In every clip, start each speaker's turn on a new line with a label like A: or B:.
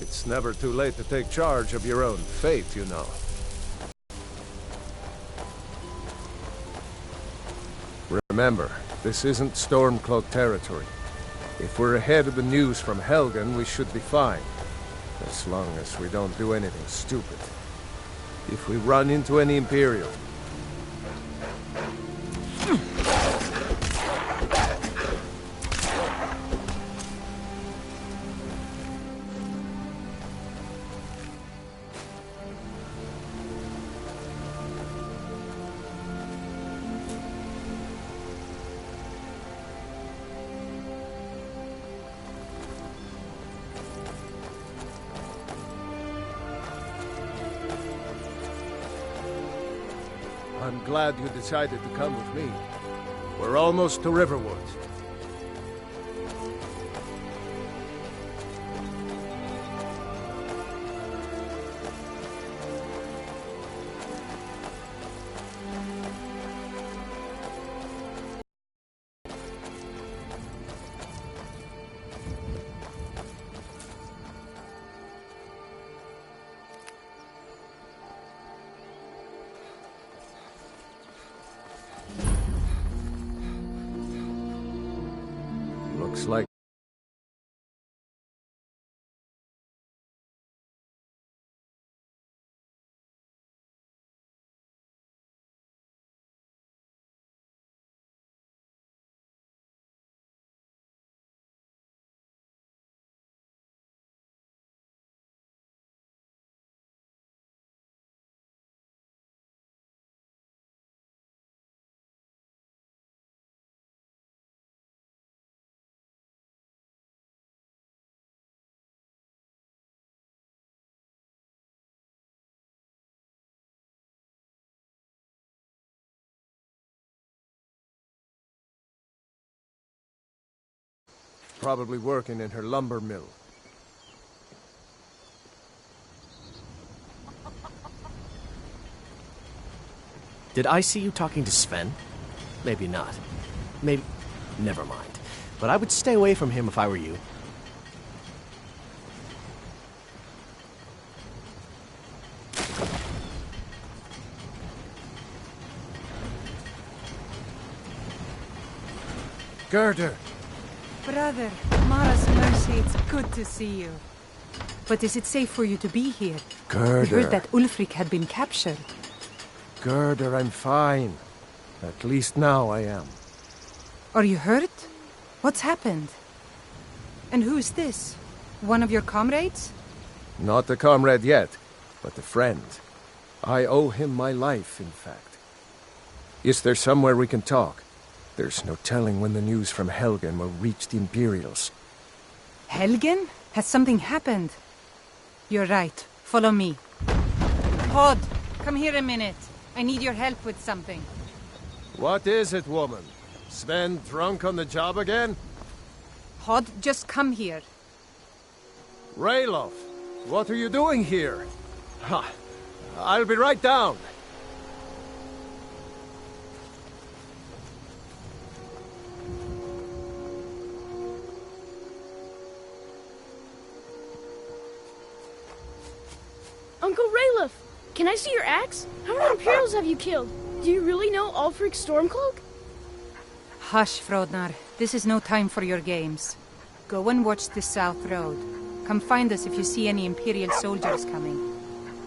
A: It's never too late to take charge of your own fate, you know. Remember, this isn't Stormcloak territory. If we're ahead of the news from Helgen, we should be fine. As long as we don't do anything stupid. If we run into any Imperial... I'm glad you decided to come with me. We're almost to Riverwood. Looks like... Probably working in her lumber mill.
B: Did I see you talking to Sven? Maybe not. Maybe... Never mind. But I would stay away from him if I were you.
A: Gerder!
C: Brother, Mara's mercy, it's good to see you. But is it safe for you to be here?
A: Gerder!
C: We heard that Ulfric had been captured.
A: Gerder, I'm fine. At least now I am.
C: Are you hurt? What's happened? And who is this? One of your comrades?
A: Not a comrade yet, but a friend. I owe him my life, in fact. Is there somewhere we can talk? There's no telling when the news from Helgen will reach the Imperials.
C: Helgen? Has something happened? You're right. Follow me. Hod, come here a minute. I need your help with something.
A: What is it, woman? Sven drunk on the job again?
C: Hod, just come here.
A: Ralof, what are you doing here? Ha! I'll be right down.
D: Uncle Ralof, can I see your axe? How many Imperials have you killed? Do you really know Ulfric Stormcloak?
C: Hush, Frodnar. This is no time for your games. Go and watch the South Road. Come find us if you see any Imperial soldiers coming.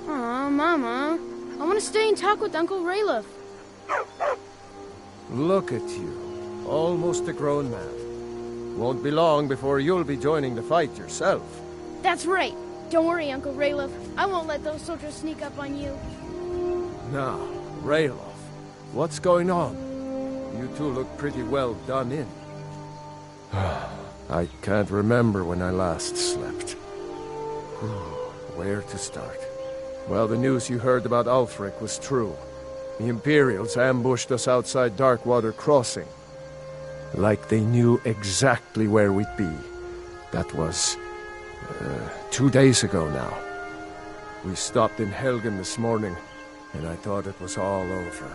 D: Aw, Mama. I want to stay and talk with Uncle Ralof.
A: Look at you. Almost a grown man. Won't be long before you'll be joining the fight yourself.
D: That's right. Don't worry, Uncle Ralof. I won't let those soldiers sneak up on you.
A: Now, Ralof, what's going on? You two look pretty well done in. I can't remember when I last slept. Where to start? Well, the news you heard about Ulfric was true. The Imperials ambushed us outside Darkwater Crossing. Like they knew exactly where we'd be. That was... 2 days ago now. We stopped in Helgen this morning, and I thought it was all over.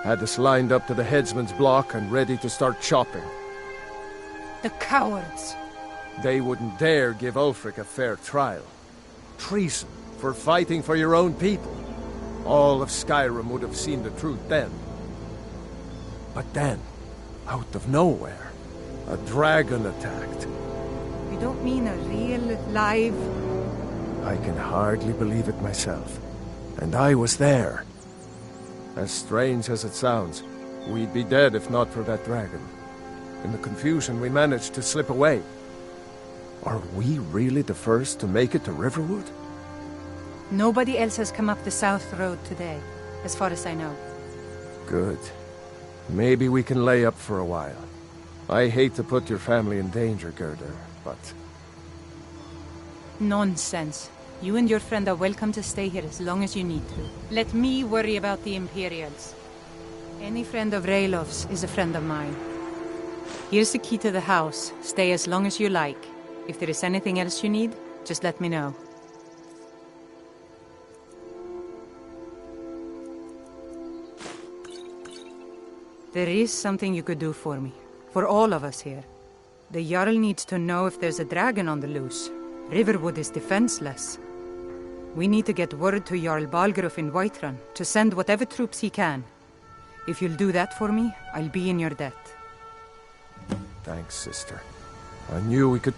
A: Had us lined up to the headsman's block and ready to start chopping.
C: The cowards!
A: They wouldn't dare give Ulfric a fair trial. treason for fighting for your own people. All of Skyrim would have seen the truth then. But then, out of nowhere, a dragon attacked.
C: You don't mean a real, live...
A: I can hardly believe it myself. And I was there. As strange as it sounds, we'd be dead if not for that dragon. In the confusion, we managed to slip away. Are we really the first to make it to Riverwood?
C: Nobody else has come up the South Road today, as far as I know.
A: Good. Maybe we can lay up for a while. I hate to put your family in danger, Gerda, but...
C: Nonsense. You and your friend are welcome to stay here as long as you need to. Let me worry about the Imperials. Any friend of Raylof's is a friend of mine. Here's the key to the house. Stay as long as you like. If there is anything else you need, just let me know. There is something you could do for me. For all of us here. The Jarl needs to know if there's a dragon on the loose. Riverwood is defenseless. We need to get word to Jarl Balgruuf in Whiterun to send whatever troops he can. If you'll do that for me, I'll be in your debt.
A: Thanks, sister. I knew we could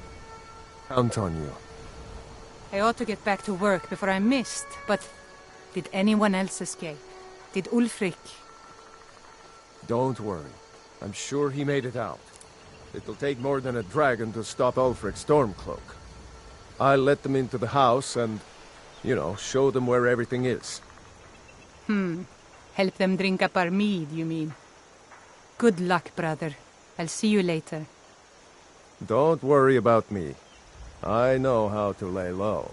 A: count on you.
C: I ought to get back to work before I'm missed, but... Did anyone else escape? Did Ulfric?
A: Don't worry. I'm sure he made it out. It'll take more than a dragon to stop Ulfric's Stormcloak. I'll let them into the house and, you know, show them where everything is.
C: Help them drink up our mead, you mean? Good luck, brother. I'll see you later.
A: Don't worry about me. I know how to lay low.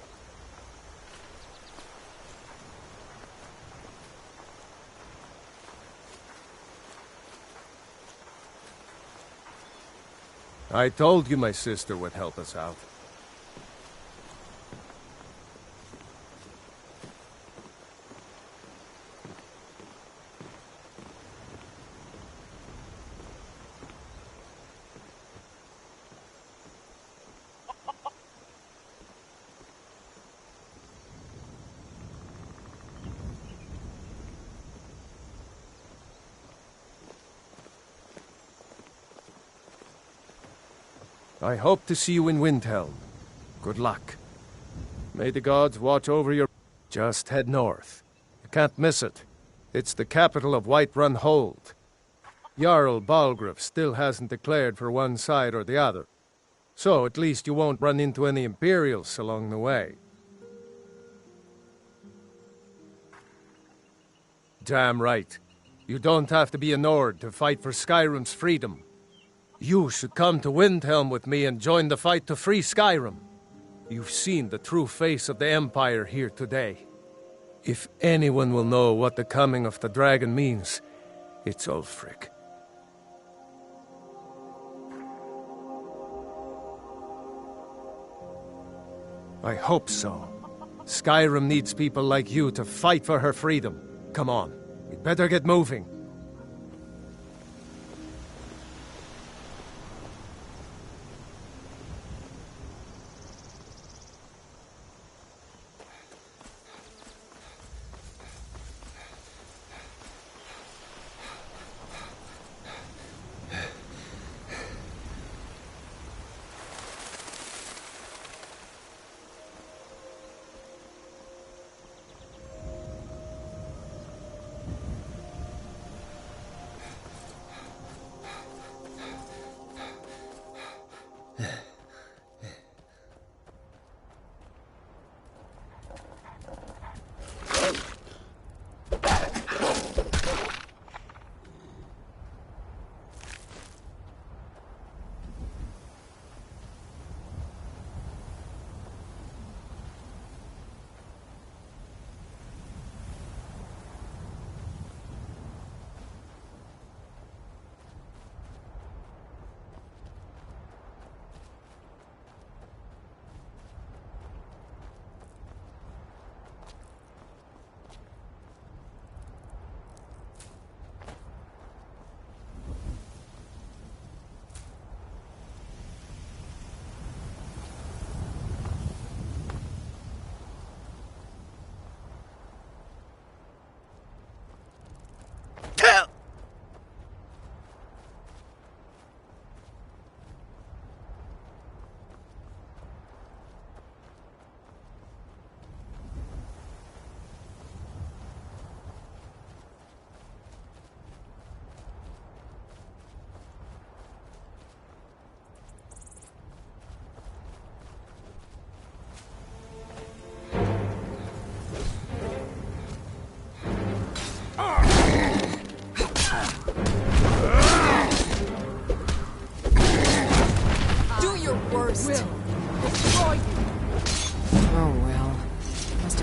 A: I told you my sister would help us out. I hope to see you in Windhelm. Good luck. May the gods watch over your... Just head north. You can't miss it. It's the capital of Whiterun Hold. Jarl Balgruuf still hasn't declared for one side or the other. So at least you won't run into any Imperials along the way. Damn right. You don't have to be a Nord to fight for Skyrim's freedom. You should come to Windhelm with me and join the fight to free Skyrim. You've seen the true face of the Empire here today. If anyone will know what the coming of the dragon means, it's Ulfric. I hope so. Skyrim needs people like you to fight for her freedom. Come on, we'd better get moving.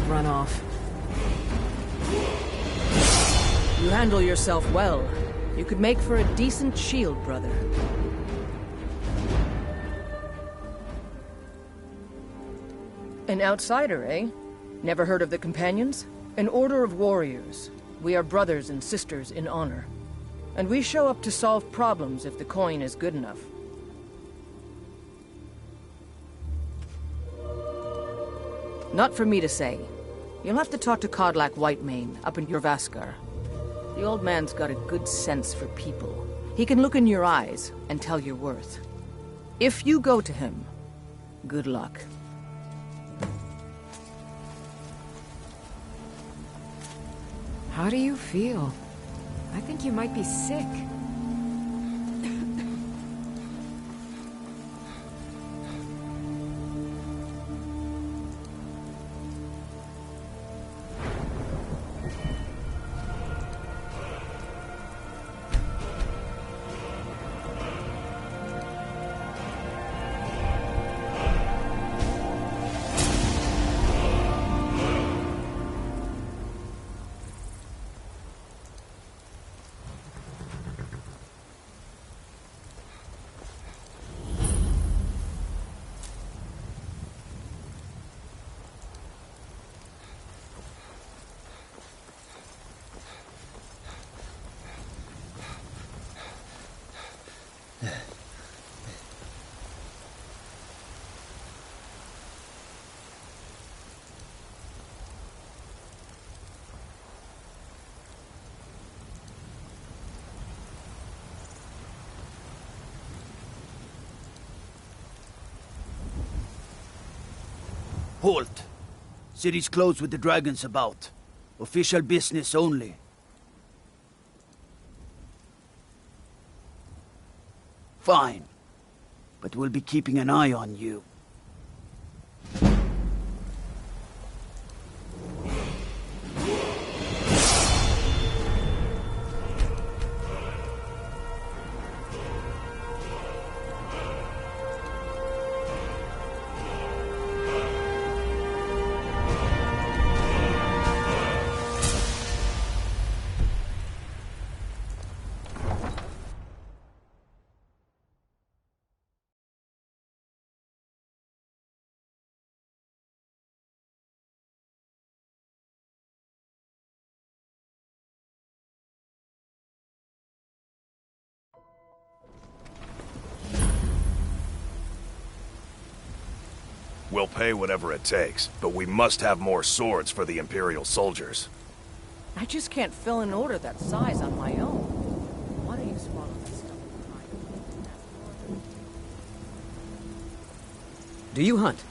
E: run off. You handle yourself well. You could make for a decent shield, brother. An outsider, eh? Never heard of the Companions? An order of warriors. We are brothers and sisters in honor. And we show up to solve problems if the coin is good enough. Not for me to say. You'll have to talk to Kodlak Whitemane up in Jorvaskar. The old man's got a good sense for people. He can look in your eyes and tell your worth. If you go to him, good luck.
F: How do you feel? I think you might be sick.
G: Halt! City's closed with the dragons about. Official business only. Fine. But we'll be keeping an eye on you.
H: We'll pay whatever it takes, but we must have more swords for the Imperial soldiers.
E: I just can't fill an order that size on my own. Why don't you swallow that stuff?
I: Do you hunt?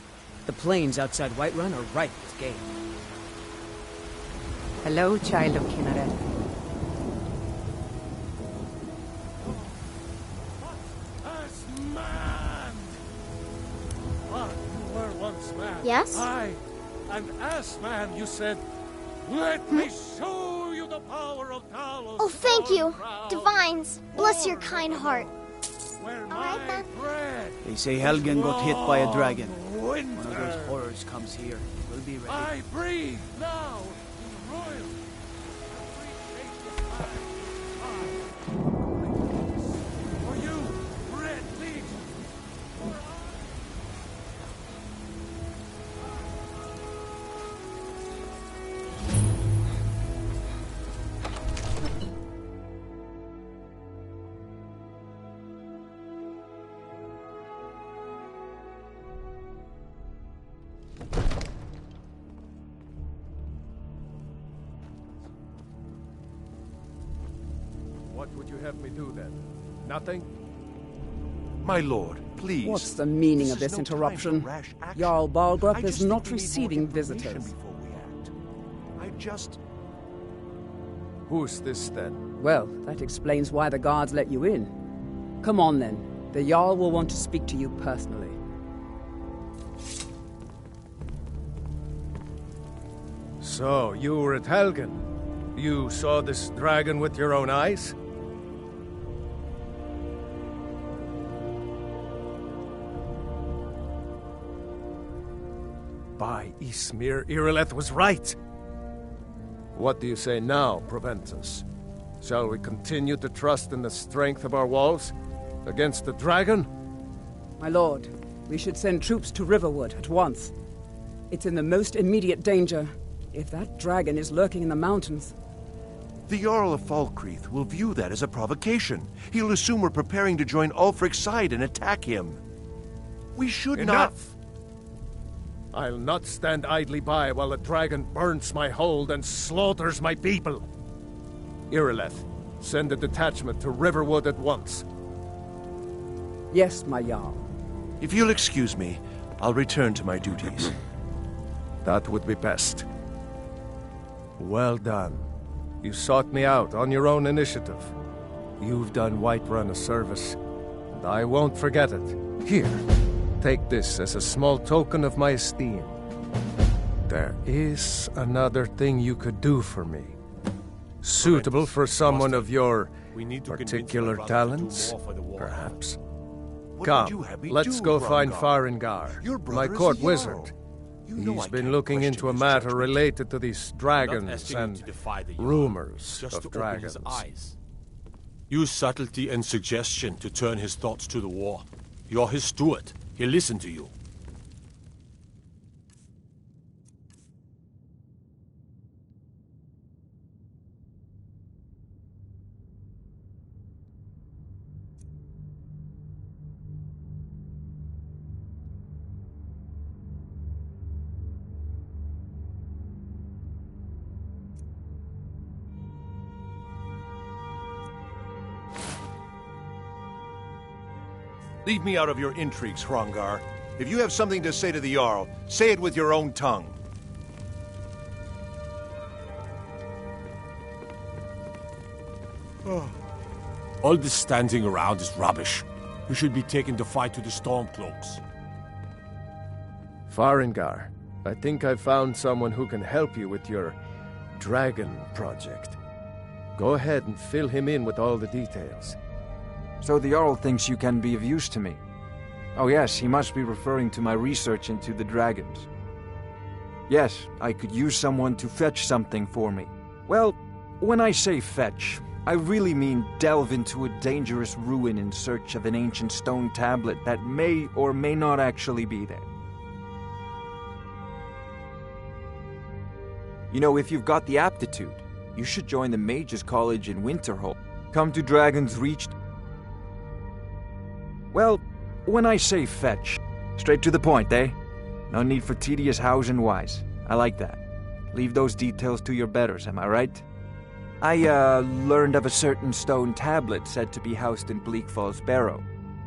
I: The plains outside Whiterun are ripe with game.
C: Hello, child of Kinneret.
J: Yes?
K: I, an ass man, you said. Let me show you the power of Talos.
J: Oh, thank you. Divines, bless your kind heart.
K: All
J: right, then.
G: They say Helgen got hit by a dragon.
K: Winter.
G: One of those horrors comes here. We'll be ready.
K: I breathe now in royal. For you, Red Legion.
A: What would you have me do then? Nothing?
L: My lord, please.
M: What's the meaning of
L: This
M: this
L: is no time for
M: interruption?
L: rash action.
M: Jarl Balgrup
L: I
M: is
L: just
M: not
L: think we need more
M: receiving
L: information
M: visitors.
L: before we act.
A: Who's this then?
M: Well, that explains why the guards let you in. Come on then. The Jarl will want to speak to you personally.
A: So, you were at Helgen. You saw this dragon with your own eyes? By Ysmir, Irileth was right. What do you say now, Proventus? Shall we continue to trust in the strength of our walls against the dragon?
M: My lord, we should send troops to Riverwood at once. It's in the most immediate danger. If that dragon is lurking in the mountains...
L: The Jarl of Falkreath will view that as a provocation. He'll assume we're preparing to join Ulfric's side and attack him. We should not...
A: Enough! I'll not stand idly by while the dragon burns my hold and slaughters my people. Irileth, send a detachment to Riverwood at once.
M: Yes, my Jarl.
L: If you'll excuse me, I'll return to my duties.
A: That would be best. Well done. You sought me out on your own initiative. You've done Whiterun a service, and I won't forget it. Here, take this as a small token of my esteem. There is another thing you could do for me. Suitable for someone of your particular talents, perhaps. Come, let's go find Farengar, my court wizard. He's been looking into a matter related to these dragons and rumors of dragons.
K: Use subtlety and suggestion to turn his thoughts to the war. You're his steward. He'll listen to you.
L: Leave me out of your intrigues, Hrongar. If you have something to say to the Jarl, say it with your own tongue.
K: All this standing around is rubbish. You should be taking the fight to the Stormcloaks.
A: Farengar, I think I've found someone who can help you with your dragon project. Go ahead and fill him in with all the details.
N: So the Jarl thinks you can be of use to me. Oh yes, he must be referring to my research into the dragons. Yes, I could use someone to fetch something for me. Well, when I say fetch, I really mean delve into a dangerous ruin in search of an ancient stone tablet that may or may not actually be there. You know, if you've got the aptitude, you should join the Mages College in Winterhold. Come to Dragon's Reach. Well, when I say fetch, straight to the point, eh? No need for tedious hows and whys. I like that. Leave those details to your betters, am I right? I, learned of a certain stone tablet said to be housed in Bleak Falls Barrow.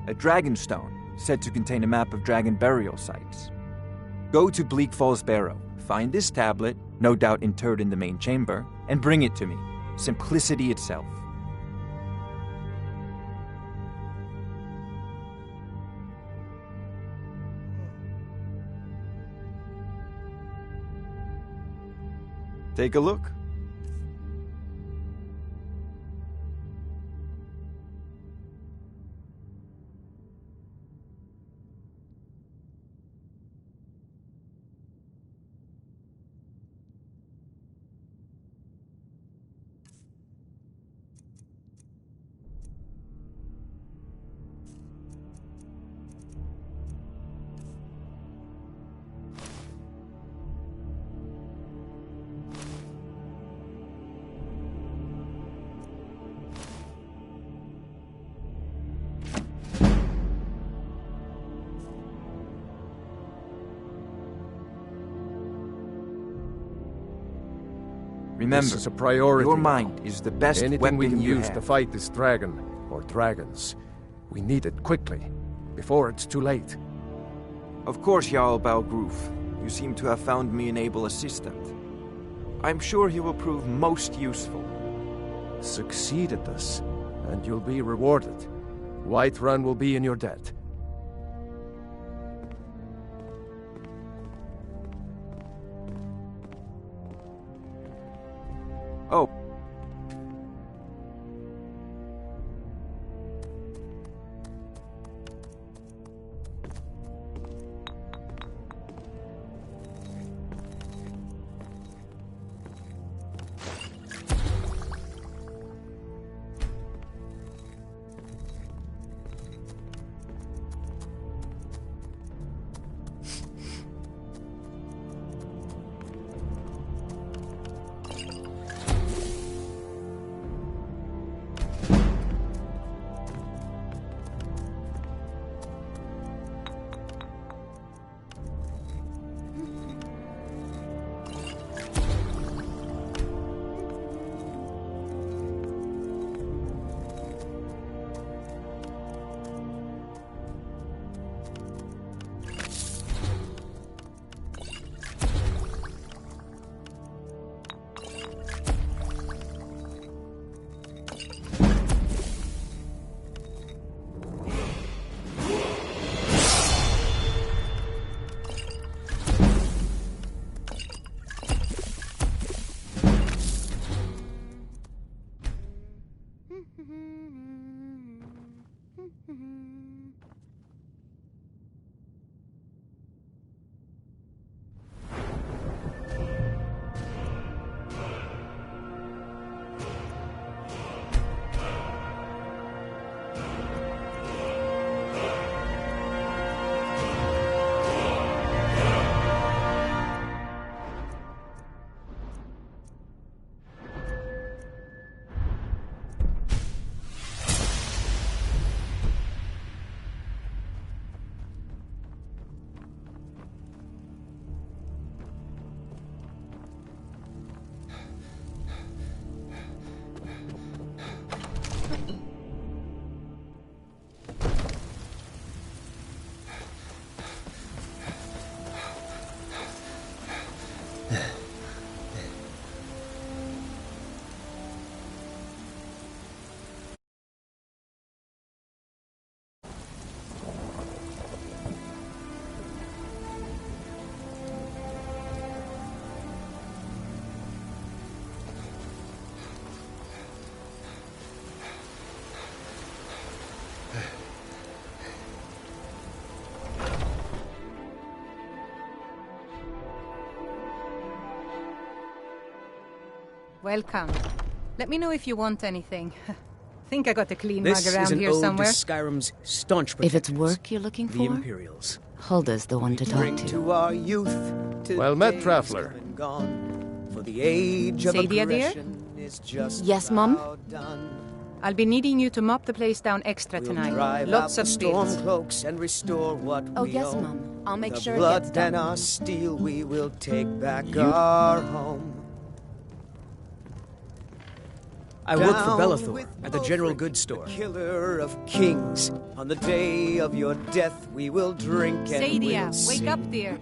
N: A dragon stone, said to contain a map of dragon burial sites. Go to Bleak Falls Barrow, find this tablet, no doubt interred in the main chamber, and bring it to me. Simplicity itself. Take a look. Remember,
A: this is a priority.
N: Your mind is the best
A: Anything
N: weapon
A: we can
N: you
A: use
N: have.
A: to fight this dragon, or dragons. We need it quickly, before it's too late.
N: Of course, Jarl Balgruf. You seem to have found me an able assistant. I'm sure he will prove most useful.
A: Succeed at this, and you'll be rewarded. Whiterun will be in your debt.
N: Oh.
C: Welcome. Let me know if you want anything. Think I got a clean
I: This
C: mug around
I: is an
C: here
I: ode
C: somewhere.
I: to Skyrim's staunch
O: If it's
I: protectors,
O: work you're looking
I: the
O: for,
I: Imperials.
O: Hulda's the one to talk to.
P: Our youth,
A: Well met, Traveler.
P: for the age of
C: Sadie, dear?
P: aggression is just
O: Yes, Mum?
P: about done.
C: I'll be needing you to mop the place down extra tonight.
P: Drive
C: Lots
P: out
C: of
P: the storm
C: spills.
P: cloaks and restore what
O: Oh,
P: we
O: yes,
P: own.
O: Mum. I'll make
P: The
O: sure it
P: blood
O: gets done.
P: and our steel, we will take back our home.
I: I work for
P: Down
I: Belethor
P: with
I: at the General
P: Ulfric,
I: Goods Store.
P: Killer of kings. On the day of your death, we will drink and
C: Sadia,
P: we'll
C: wake
P: sing.
C: up, dear.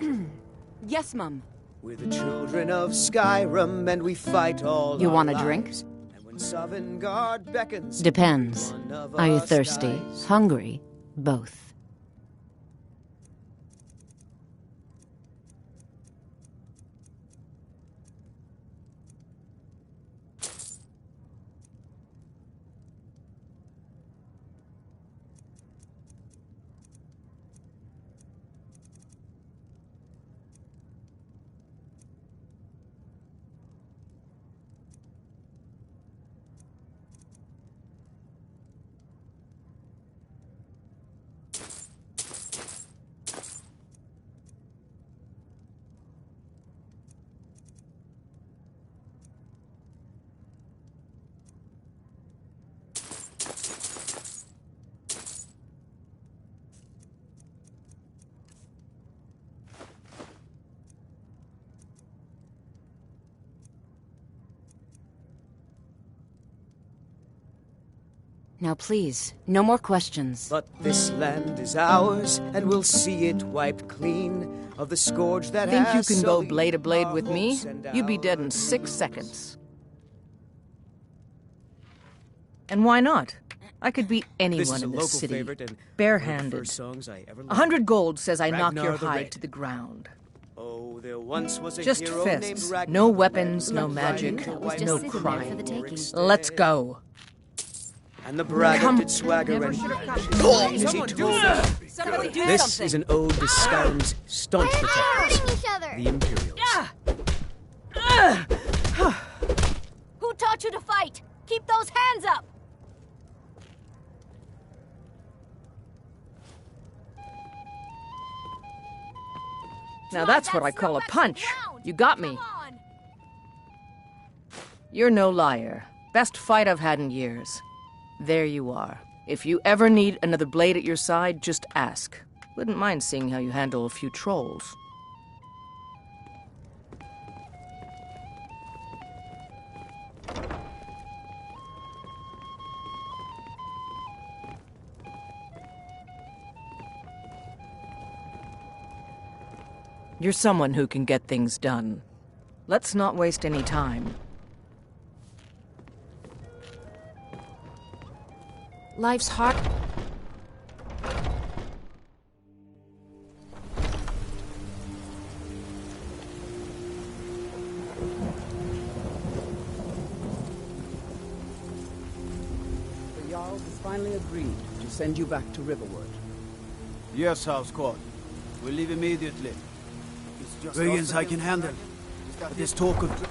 O: Yes, Mum.
P: We're the children of Skyrim, and we fight all
O: You
P: our
O: want a drink?
P: lives. And when Sovngarde beckons,
O: Depends.
P: one of
O: Are you
P: us
O: thirsty?
P: dies.
O: Hungry? Both. Now please, no more questions.
P: But this land is ours, and we'll see it wiped clean of the scourge that
E: Think you
P: has
E: can go
P: sullied
E: blade to blade
P: our
E: with me?
P: hopes and
E: You'd be
P: our
E: dead in 6
P: dreams.
E: seconds. And why not? I could beat
P: This
E: anyone
P: is a
E: in
P: local
E: this city,
P: favorite and one of the
E: barehanded.
P: first songs I ever learned.
E: 100 gold says I knock
P: Ragnar
E: your
P: the
E: hide
P: Red.
E: to the ground.
P: Oh, there once was a
E: Just
P: hero named
E: fists.
P: Ragnar
E: No
P: the Red,
E: weapons, no
P: riding
E: magic,
P: the white
E: no
P: horse
E: crime.
P: for the taking.
E: Let's go.
P: And the braggart
E: Come.
P: did swagger
E: Never
P: and
E: should have come.
P: as he
E: Someone do
P: told
E: something. Somebody do
I: This
E: something.
I: is an ode to Skyrim's staunch protectors,
J: Fighting each other.
I: the Imperials.
J: Who taught you to fight? Keep those hands up.
E: Now that's what I call a punch. You got me. You're no liar. Best fight I've had in years. There you are. If you ever need another blade at your side, just ask. Wouldn't mind seeing how you handle a few trolls. You're someone who can get things done. Let's not waste any time.
O: Life's hard.
M: The Jarl has finally agreed to send you back to Riverwood.
G: Yes, House Court. We'll leave immediately. Brigands I can handle. But this talk of...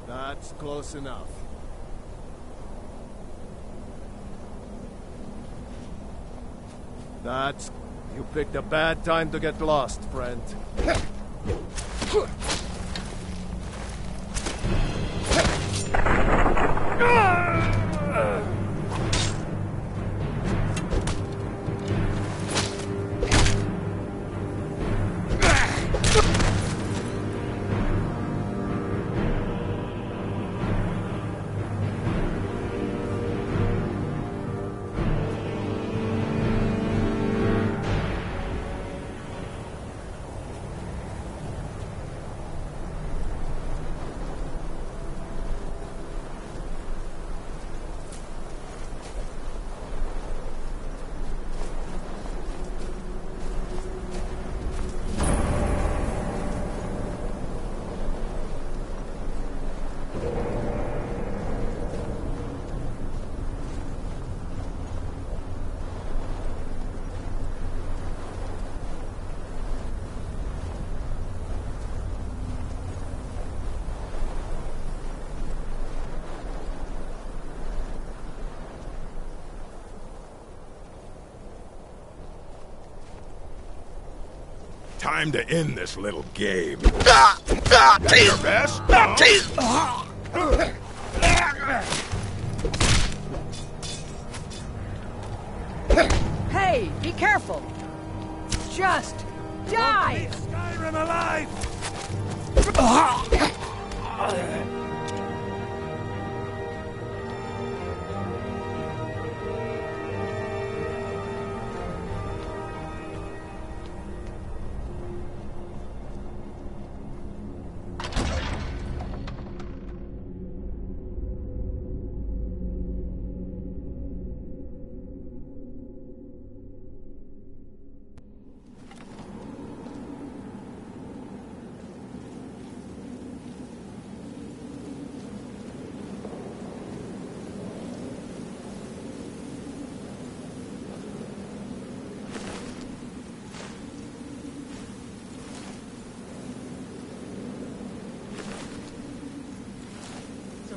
A: That's close enough. That's... You picked a bad time to get lost, friend.
H: Time to end this little game. That's your best.
E: Hey, be careful! Just die!
L: Skyrim alive!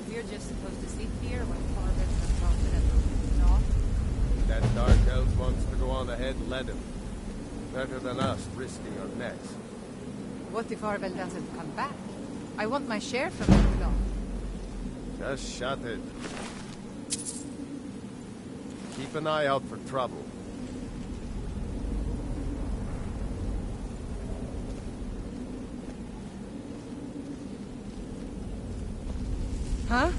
C: We're just supposed to sit here when Corbett has mounted at the north?
A: That dark elf wants to go on ahead, let him. Better than us risking our necks.
C: What if Orvel doesn't come back? I want my share from the law.
A: Just shut it. Keep an eye out for trouble.
C: Huh?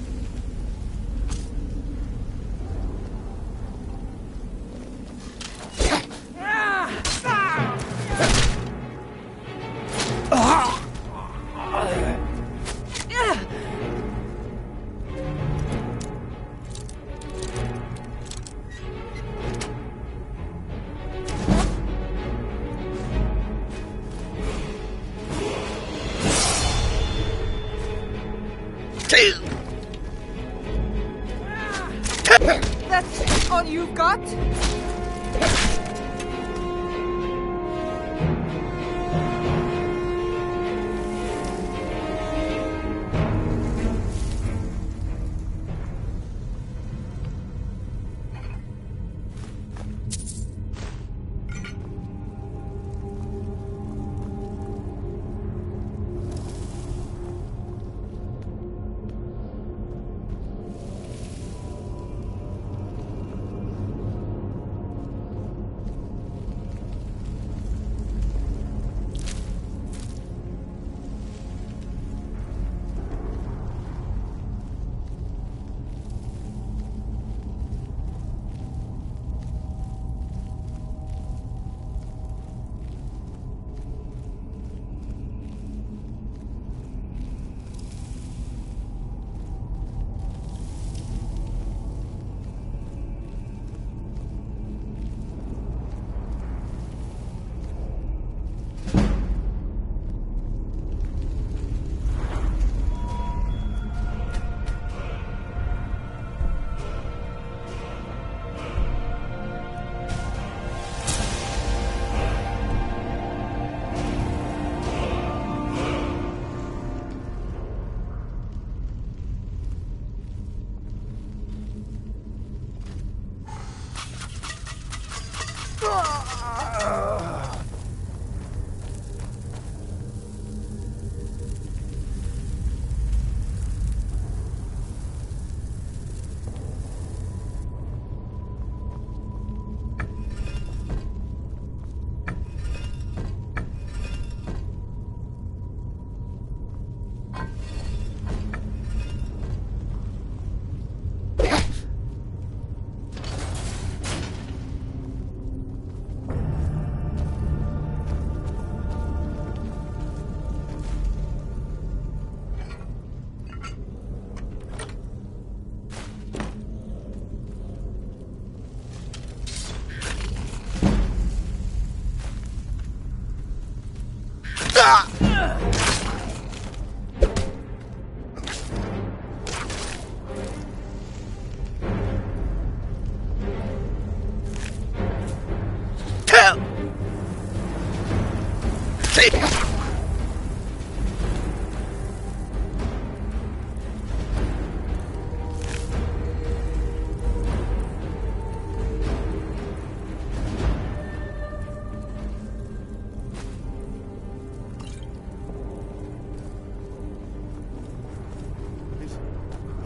M: That's all you've got?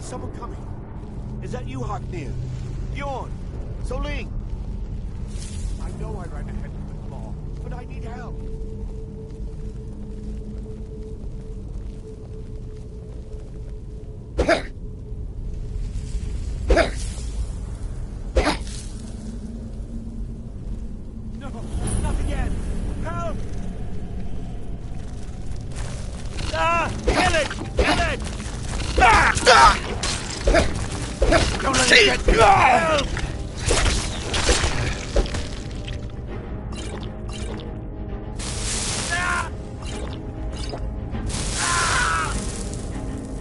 L: Someone coming. Is that you, Haknir? Bjorn? Soling? I know I ran ahead with the claw, but I need help. No, not again. Help! Ah! Kill it! Kill it! Ah! Ah! Don't let it get me! Help!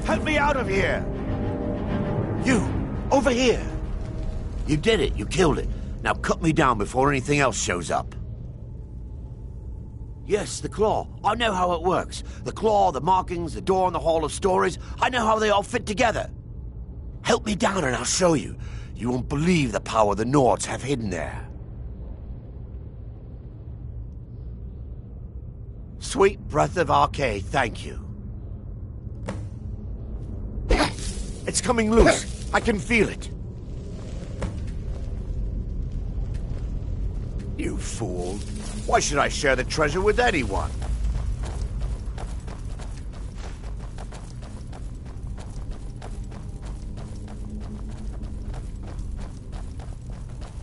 L: Help me out of here!
Q: You! Over here! You did it. You killed it. Now cut me down before anything else shows up. Yes, the claw. I know how it works. The claw, the markings, the door in the Hall of Stories. I know how they all fit together. Help me down and I'll show you. You won't believe the power the Nords have hidden there. Sweet breath of Arcade, thank you. It's coming loose. I can feel it. You fool. Why should I share the treasure with anyone?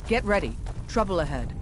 E: Get ready. Trouble ahead.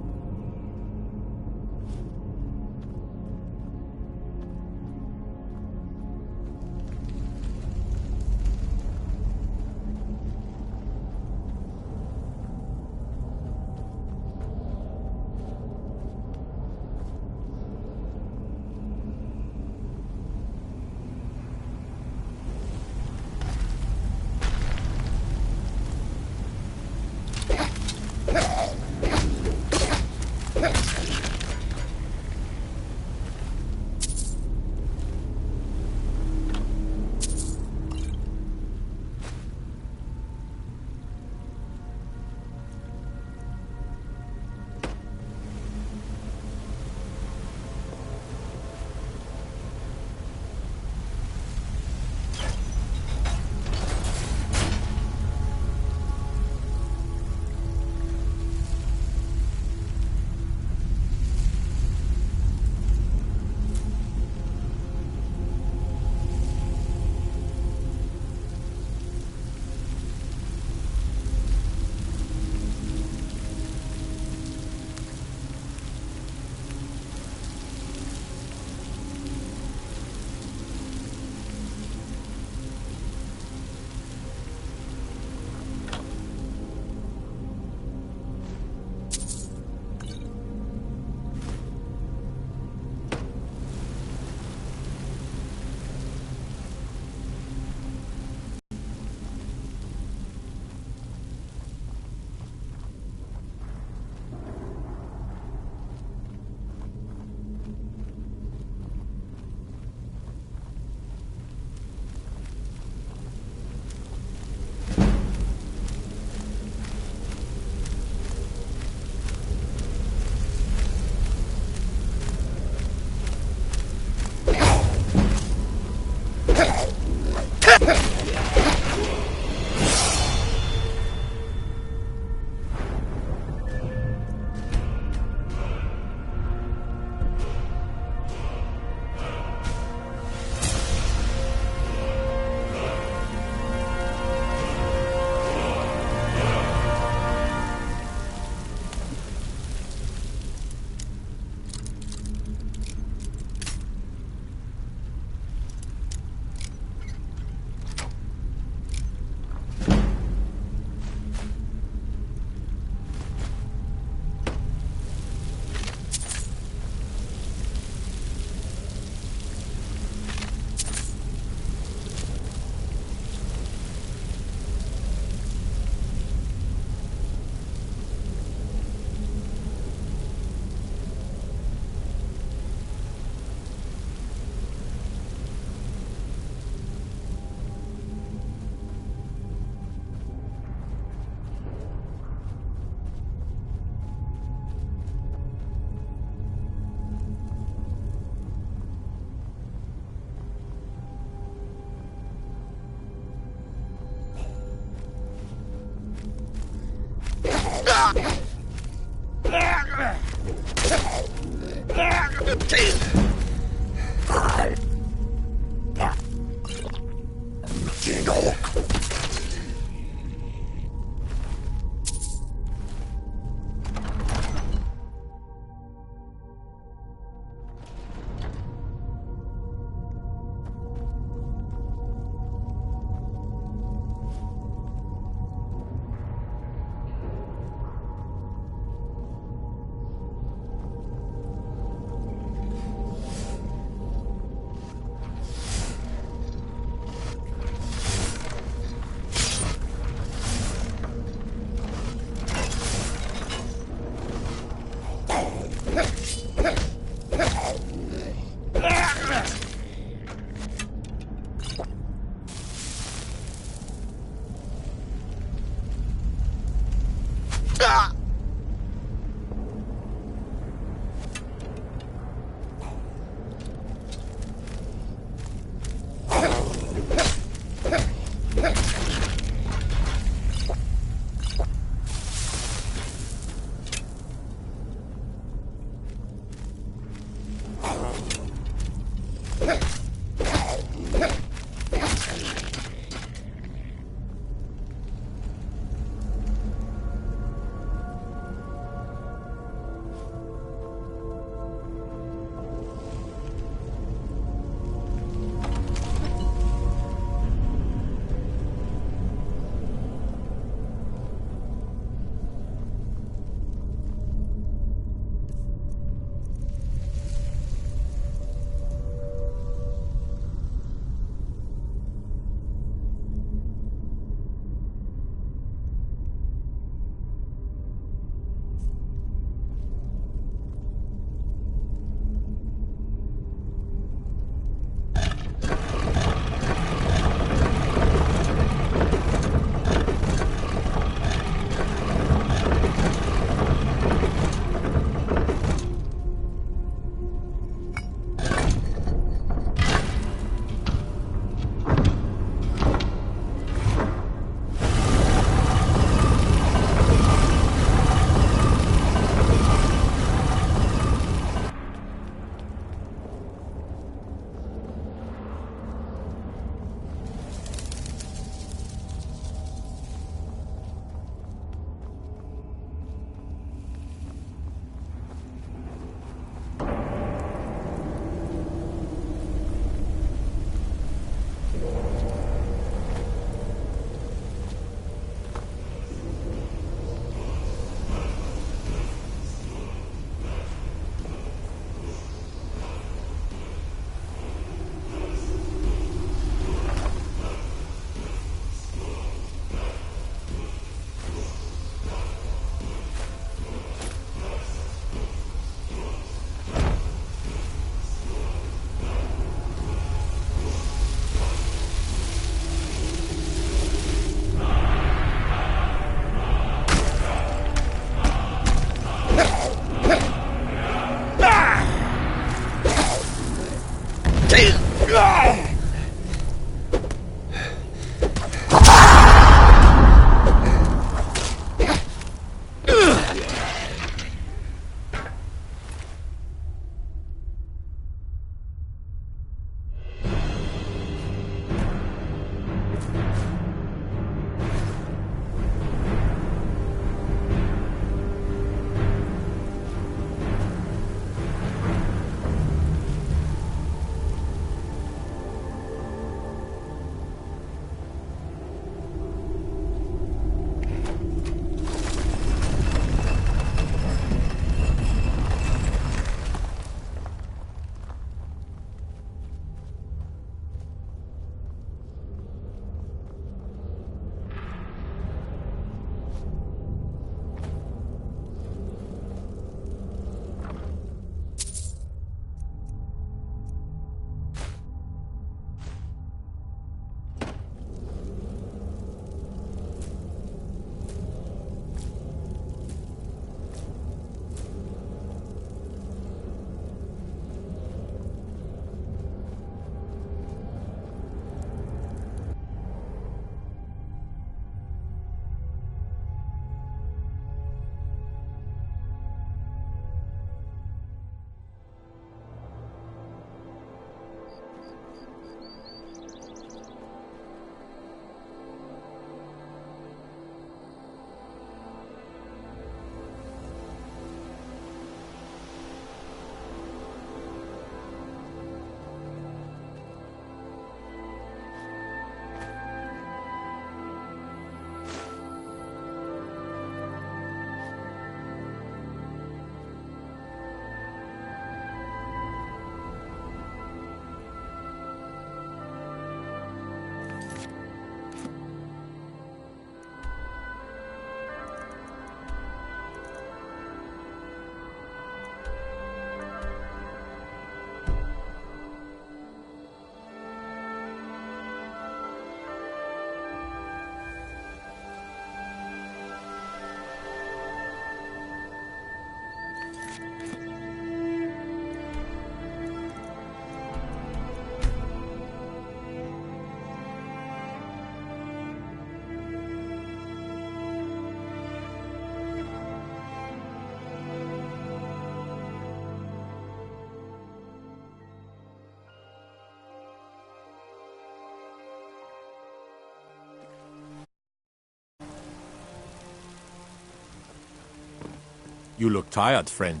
K: You look tired, friend.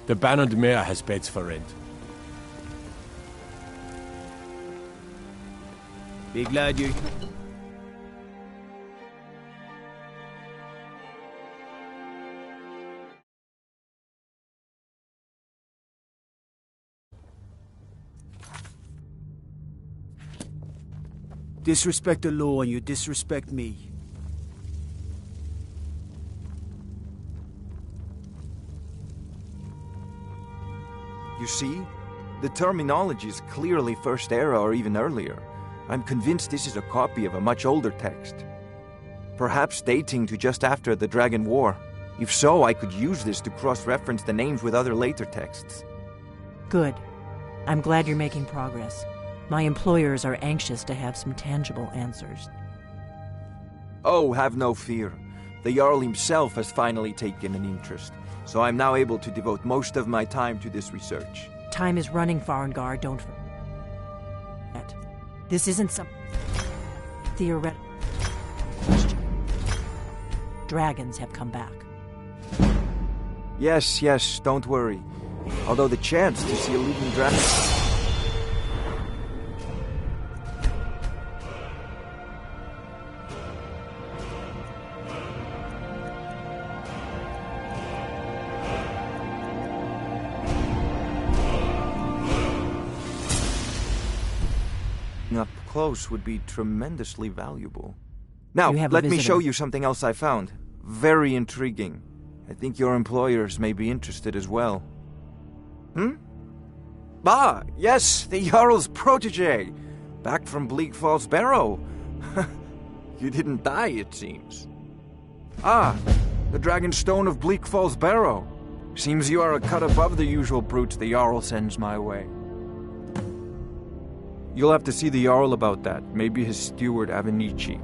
K: The Bannered Mare has beds for rent.
G: Be glad you... Disrespect the law and you disrespect me.
N: You see? The terminology is clearly First Era or even earlier. I'm convinced this is a copy of a much older text. Perhaps dating to just after the Dragon War. If so, I could use this to cross-reference the names with other later texts.
R: Good. I'm glad you're making progress. My employers are anxious to have some tangible answers.
N: Oh, have no fear. The Jarl himself has finally taken an interest, so I'm now able to devote most of my time to this research.
R: Time is running, Farengar, don't forget. This isn't some theoretical question. Dragons have come back.
N: Yes, don't worry. Although the chance to see a living dragon... up close would be tremendously valuable. Now, let me show you something else I found. Very intriguing. I think your employers may be interested as well. Ah, yes, the Jarl's protege. Back from Bleak Falls Barrow. You didn't die, it seems. Ah, the Dragonstone of Bleak Falls Barrow. Seems you are a cut above the usual brutes the Jarl sends my way. You'll have to see the Jarl about that, maybe his steward Avenici.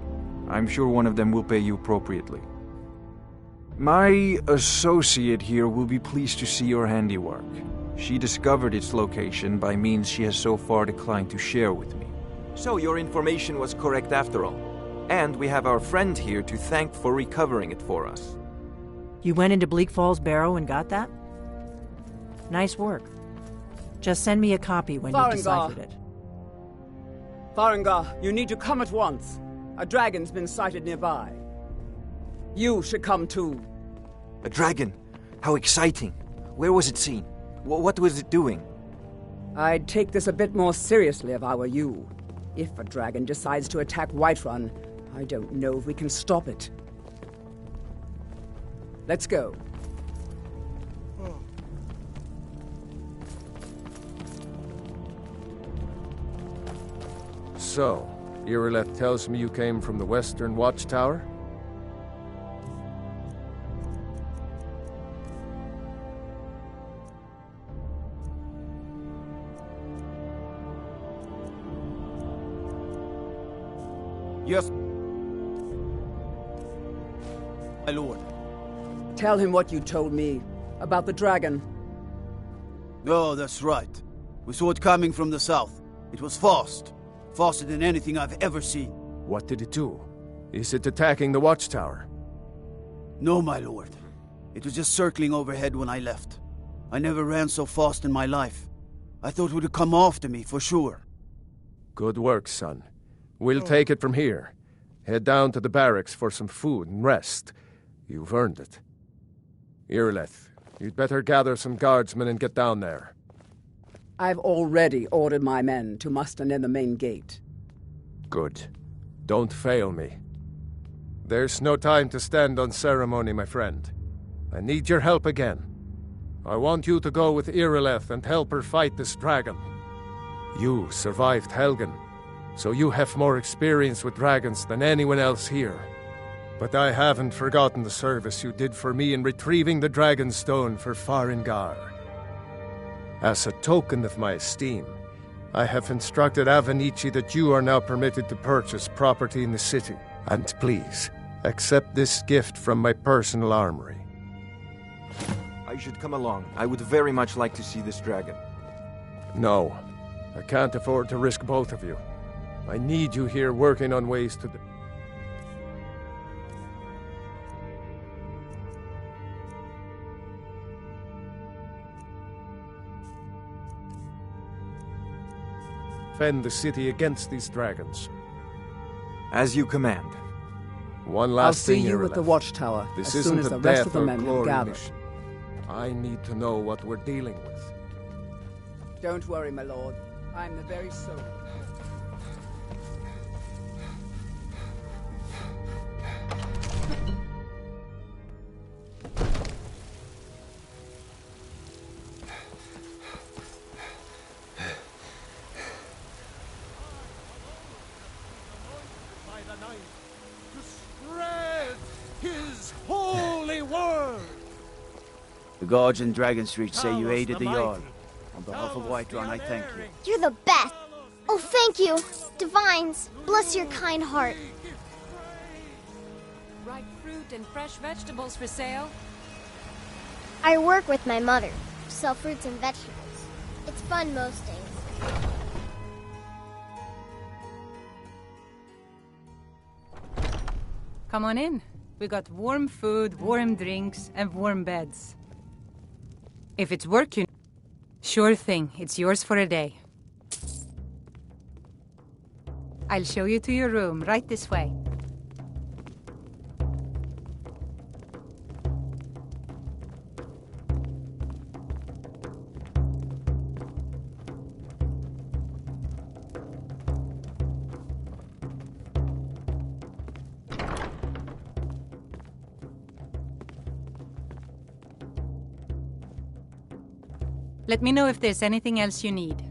N: I'm sure one of them will pay you appropriately. My associate here will be pleased to see your handiwork. She discovered its location by means she has so far declined to share with me. So your information was correct after all. And we have our friend here to thank for recovering it for us.
R: You went into Bleak Falls Barrow and got that? Nice work. Just send me a copy when you've deciphered it.
M: Farengar, you need to come at once. A dragon's been sighted nearby. You should come too.
N: A dragon? How exciting. Where was it seen? What was it doing?
M: I'd take this a bit more seriously if I were you. If a dragon decides to attack Whiterun, I don't know if we can stop it. Let's go.
A: So, Irileth tells me you came from the Western Watchtower?
G: Yes, my lord.
M: Tell him what you told me about the dragon.
G: Oh, that's right. We saw it coming from the south. It was fast. Faster than anything I've ever seen.
A: What did it do? Is it attacking the Watchtower?
G: No, my lord. It was just circling overhead when I left. I never ran so fast in my life. I thought it would come after me, for sure.
A: Good work, son. We'll take it from here. Head down to the barracks for some food and rest. You've earned it. Irileth, you'd better gather some guardsmen and get down there.
M: I've already ordered my men to muster near the main gate.
A: Good. Don't fail me. There's no time to stand on ceremony, my friend. I need your help again. I want you to go with Irileth and help her fight this dragon. You survived Helgen, so you have more experience with dragons than anyone else here. But I haven't forgotten the service you did for me in retrieving the Dragonstone for Farengar. As a token of my esteem, I have instructed Avenici that you are now permitted to purchase property in the city. And please, accept this gift from my personal armory.
N: I should come along. I would very much like to see this dragon.
A: No, I can't afford to risk both of you. I need you here working on ways to... defend the city against these dragons.
N: As you command.
A: One
M: I'll
A: last
M: see
A: thing,
M: you at the
A: Irileth.
M: watchtower
A: This
M: as soon
A: isn't
M: as
A: a
M: the rest
A: death
M: of the
A: or
M: men have
A: glory
M: gathered.
A: mission. I need to know what we're dealing with.
M: Don't worry, my lord. I'm the very soul.
G: The guards in Dragon Street say you aided the Jarl. On behalf of Whiterun, I thank you.
J: You're the best. Oh, thank you. Divines, bless your kind heart.
O: Ripe fruit and fresh vegetables for sale.
J: I work with my mother. Sell fruits and vegetables. It's fun most days.
C: Come on in. We got warm food, warm drinks, and warm beds. If it's work you... Sure thing. It's yours for a day. I'll show you to your room, right this way. Let me know if there's anything else you need.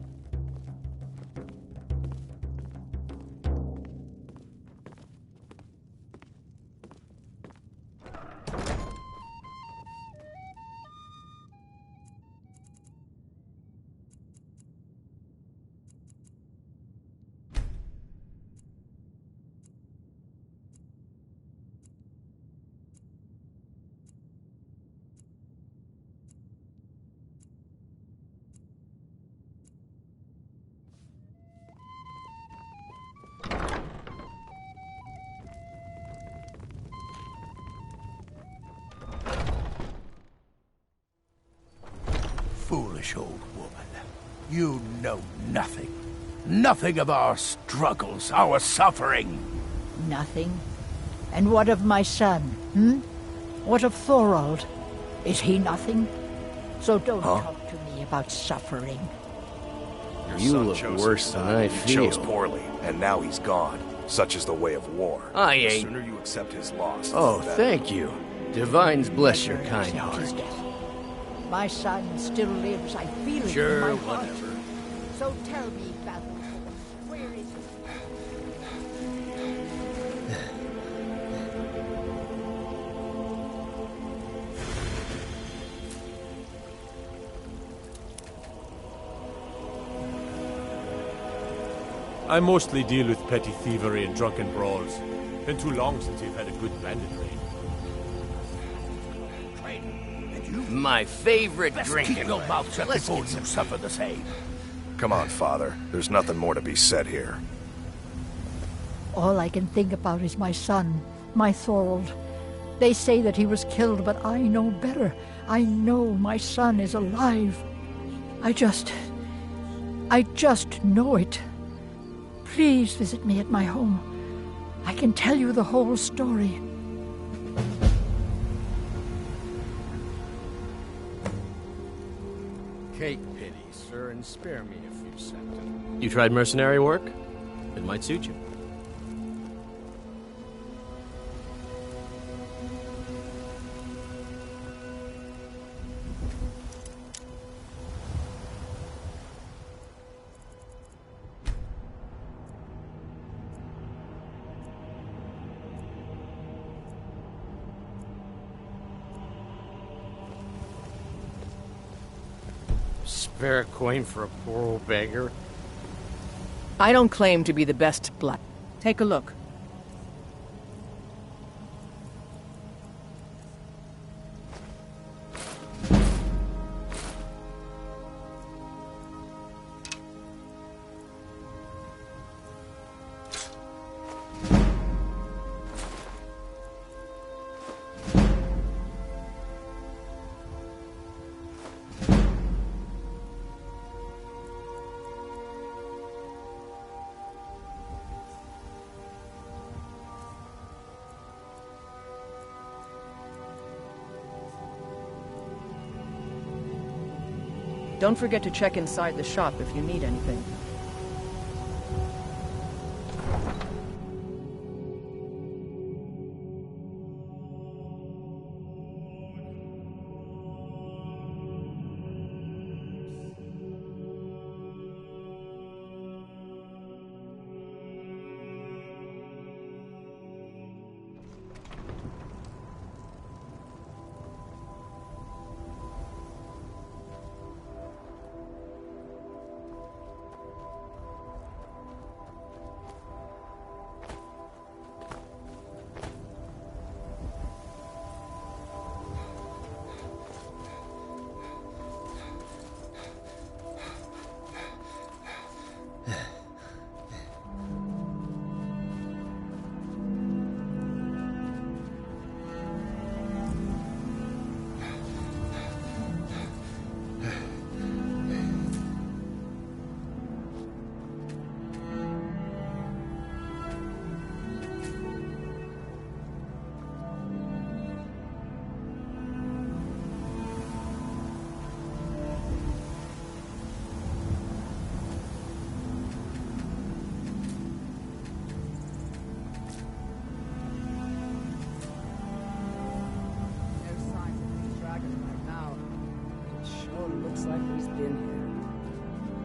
L: Foolish old woman. You know nothing. Nothing of our struggles, our suffering.
S: Nothing? And what of my son, hmm? What of Thorald? Is he nothing? So don't talk to me about suffering.
H: Your
B: You
H: son
B: look
H: chose
B: worse
H: his
B: than
H: side.
B: I
H: He chose
B: feel.
H: poorly, and now he's gone. Such is the way of war.
B: I
H: The
B: ain't-
H: sooner you accept his loss,
B: Oh,
H: the better.
B: thank you. Divines bless your kind heart.
S: My son still lives. I feel it
B: Sure,
S: in my heart.
B: whatever.
S: So tell me, Battleborn, where is he?
K: I mostly deal with petty thievery and drunken brawls. Been too long since we've had a good bandit raid.
B: My favorite
L: Best
B: drink.
L: keep your mouth shut
B: Let's
L: before
B: get
L: you
B: some-
L: suffer the same.
H: Come on, Father. There's nothing more to be said here.
S: All I can think about is my son, my Thorald. They say that he was killed, but I know better. I know my son is alive. I just know it. Please visit me at my home. I can tell you the whole story.
B: Take pity, sir, and spare me a few seconds. You tried mercenary work? It might suit you. Spare a coin for a poor old beggar?
E: I don't claim to be the best black. Take a look. Don't forget to check inside the shop if you need anything.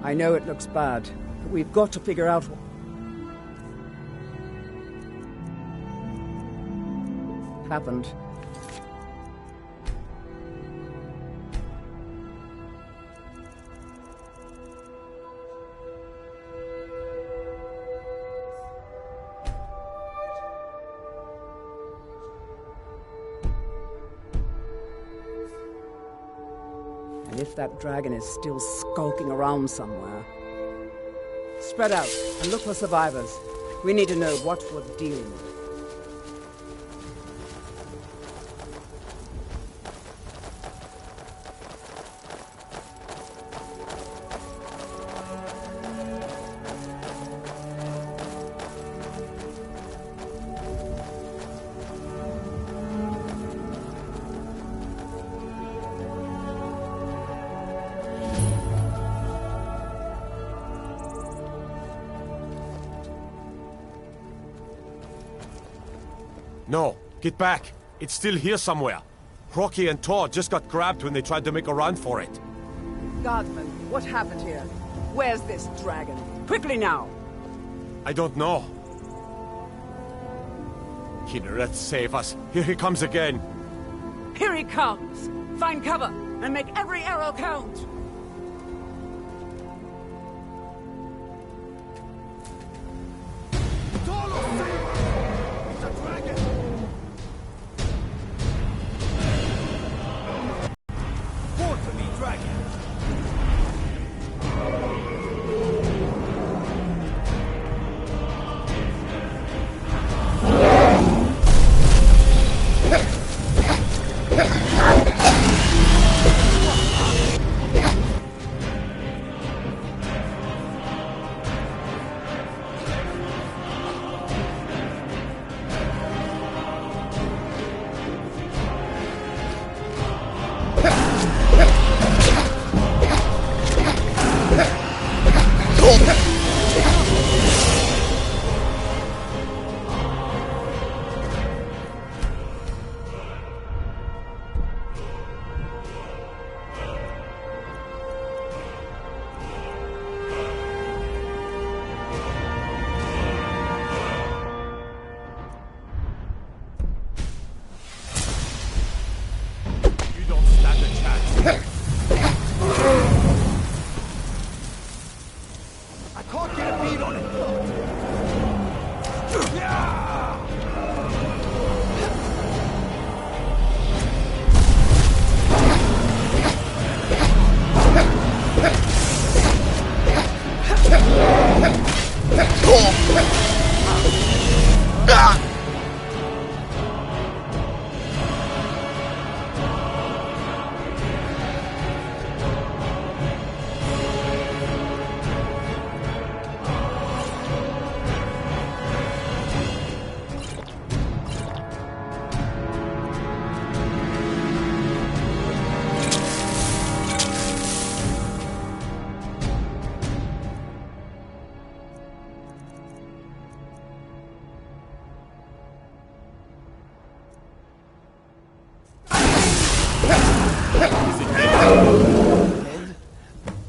M: I know it looks bad, but we've got to figure out what happened. And if that dragon is still skulking around somewhere, spread out and look for survivors. We need to know what we're dealing with.
K: No, get back. It's still here somewhere. Rocky and Tor just got grabbed when they tried to make a run for it.
M: Guardsman, what happened here? Where's this dragon? Quickly now!
K: I don't know. Kinneret, save us. Here he comes again.
M: Here he comes! Find cover and make every arrow count!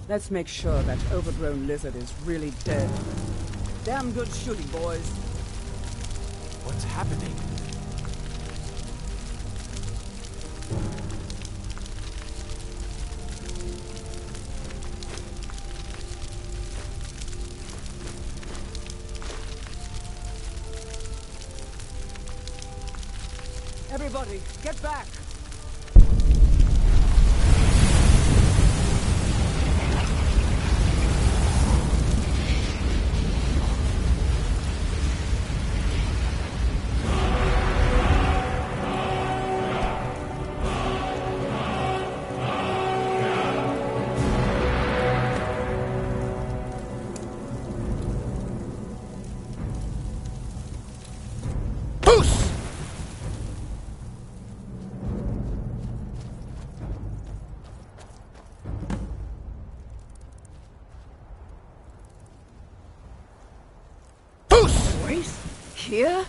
M: Let's make sure that overgrown lizard is really dead. Damn good shooting, boys.
K: What's happening?
M: Everybody, get back!
E: Here?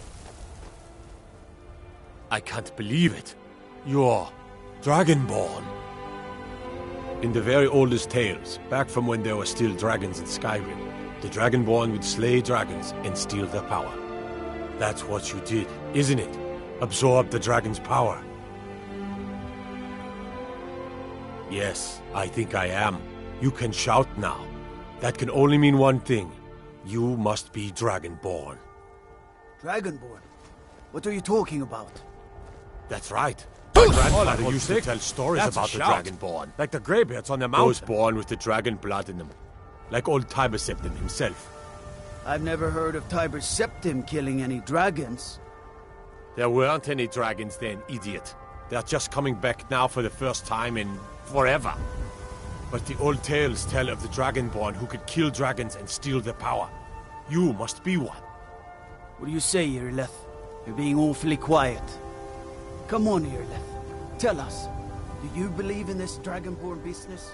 K: I can't believe it. You're Dragonborn. In the very oldest tales, back from when there were still dragons in Skyrim, the Dragonborn would slay dragons and steal their power. That's what you did, isn't it? Absorb the dragon's power. Yes, I think I am. You can shout now. That can only mean one thing. You must be Dragonborn.
G: Dragonborn? What are you talking about?
K: That's right. My grandfather used to tell stories
N: That's a
K: about the
N: shout.
K: Dragonborn.
N: Like the greybeards on the mountain.
K: Those born with the dragon blood in them. Like old Tiber Septim himself.
G: I've never heard of Tiber Septim killing any dragons.
K: There weren't any dragons then, idiot. They're just coming back now for the first time in forever. But the old tales tell of the Dragonborn who could kill dragons and steal their power. You must be one.
G: What do you say, Irileth? You're being awfully quiet. Come on, Irileth. Tell us. Do you believe in this Dragonborn business?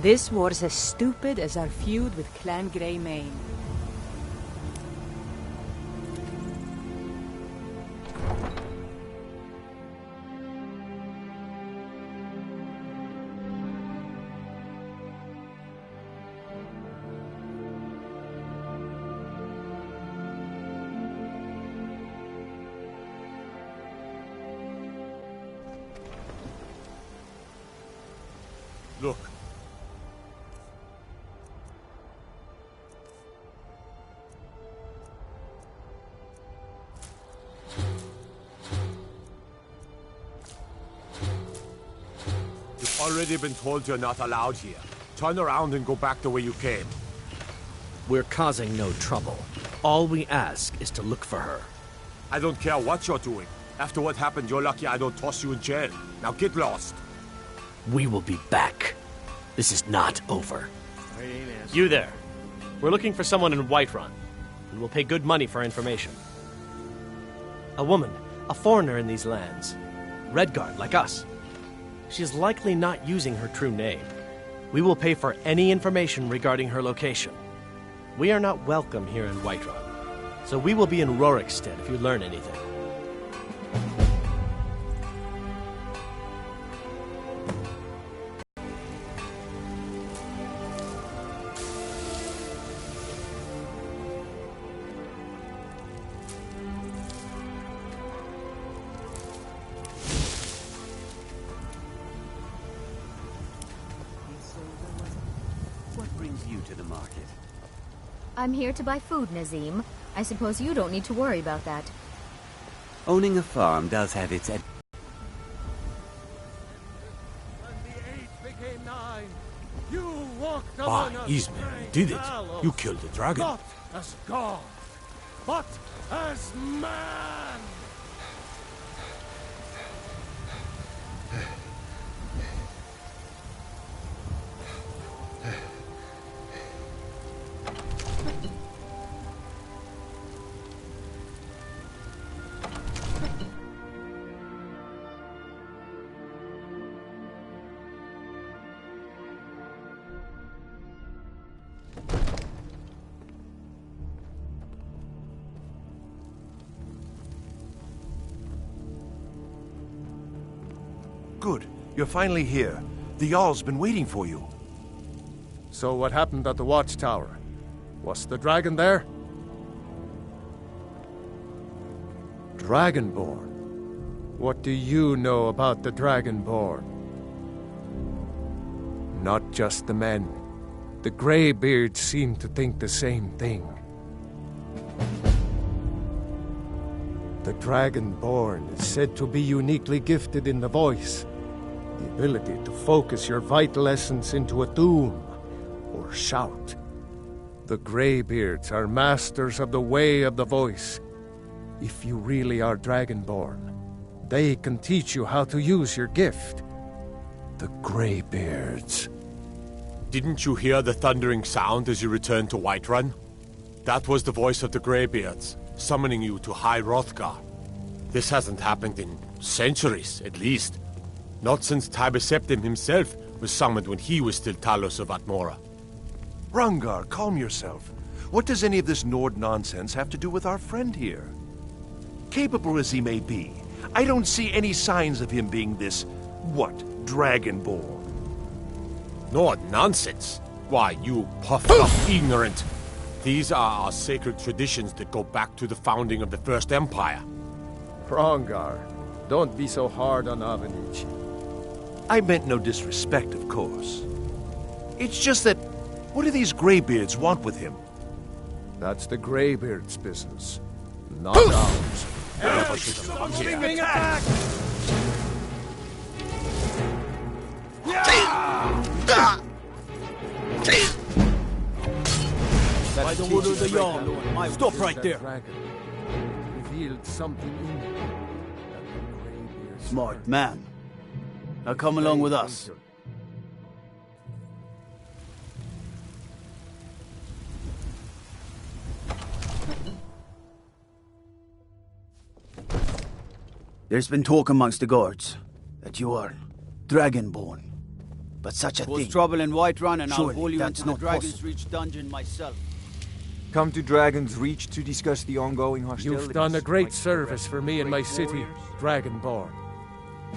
C: This war's as stupid as our feud with Clan Greymane.
K: Look. You've already been told you're not allowed here. Turn around and go back the way you came.
B: We're causing no trouble. All we ask is to look for her.
K: I don't care what you're doing. After what happened, you're lucky I don't toss you in jail. Now get lost.
B: We will be back. This is not over. You there. We're looking for someone in Whiterun, and we'll pay good money for information. A woman, a foreigner in these lands. Redguard, like us. She's likely not using her true name. We will pay for any information regarding her location. We are not welcome here in Whiterun, so we will be in Rorikstead if you learn anything.
T: you to the market?
U: I'm here to buy food, Nazim. I suppose you don't need to worry about that.
T: Owning a farm does have its
L: You walked
K: Ah,
L: among us
K: Ismail, you
L: strange
K: did it.
L: gallows,
K: You killed the dragon.
L: Not as God, but as man.
H: Good. You're finally here. The Jarl's been waiting for you.
A: So what happened at the watchtower? Was the dragon there? Dragonborn? What do you know about the Dragonborn? Not just the men. The Greybeards seem to think the same thing. The Dragonborn is said to be uniquely gifted in the voice. The ability to focus your vital essence into a doom or shout. The Greybeards are masters of the way of the voice. If you really are Dragonborn, they can teach you how to use your gift. The Greybeards.
K: Didn't you hear the thundering sound as you returned to Whiterun? That was the voice of the Greybeards, summoning you to High Hrothgar. This hasn't happened in centuries, at least. Not since Tiber Septim himself was summoned when he was still Talos of Atmora.
H: Rangar, calm yourself. What does any of this Nord nonsense have to do with our friend here? Capable as he may be, I don't see any signs of him being this, Dragonborn.
K: Nord nonsense? Why, you puffed up ignorant. These are our sacred traditions that go back to the founding of the First Empire.
A: Rangar, don't be so hard on Avenici.
H: I meant no disrespect, of course. It's just that, what do these Greybeards want with him?
A: That's the Greybeards' business, not ours.
L: I'm being attacked!
G: By the wood of the Jarl, stop right there.
A: Revealed something in him.
G: Smart man. Now come along with us. There's been talk amongst the guards that you are Dragonborn. But such a thing...
V: Cause trouble in Whiterun and I'll haul you
G: that's
V: into the
G: not
V: Dragon's
G: possible.
V: Reach dungeon myself.
N: Come to Dragon's Reach to discuss the ongoing hostilities.
A: You've done a great service for me and my city, Dragonborn.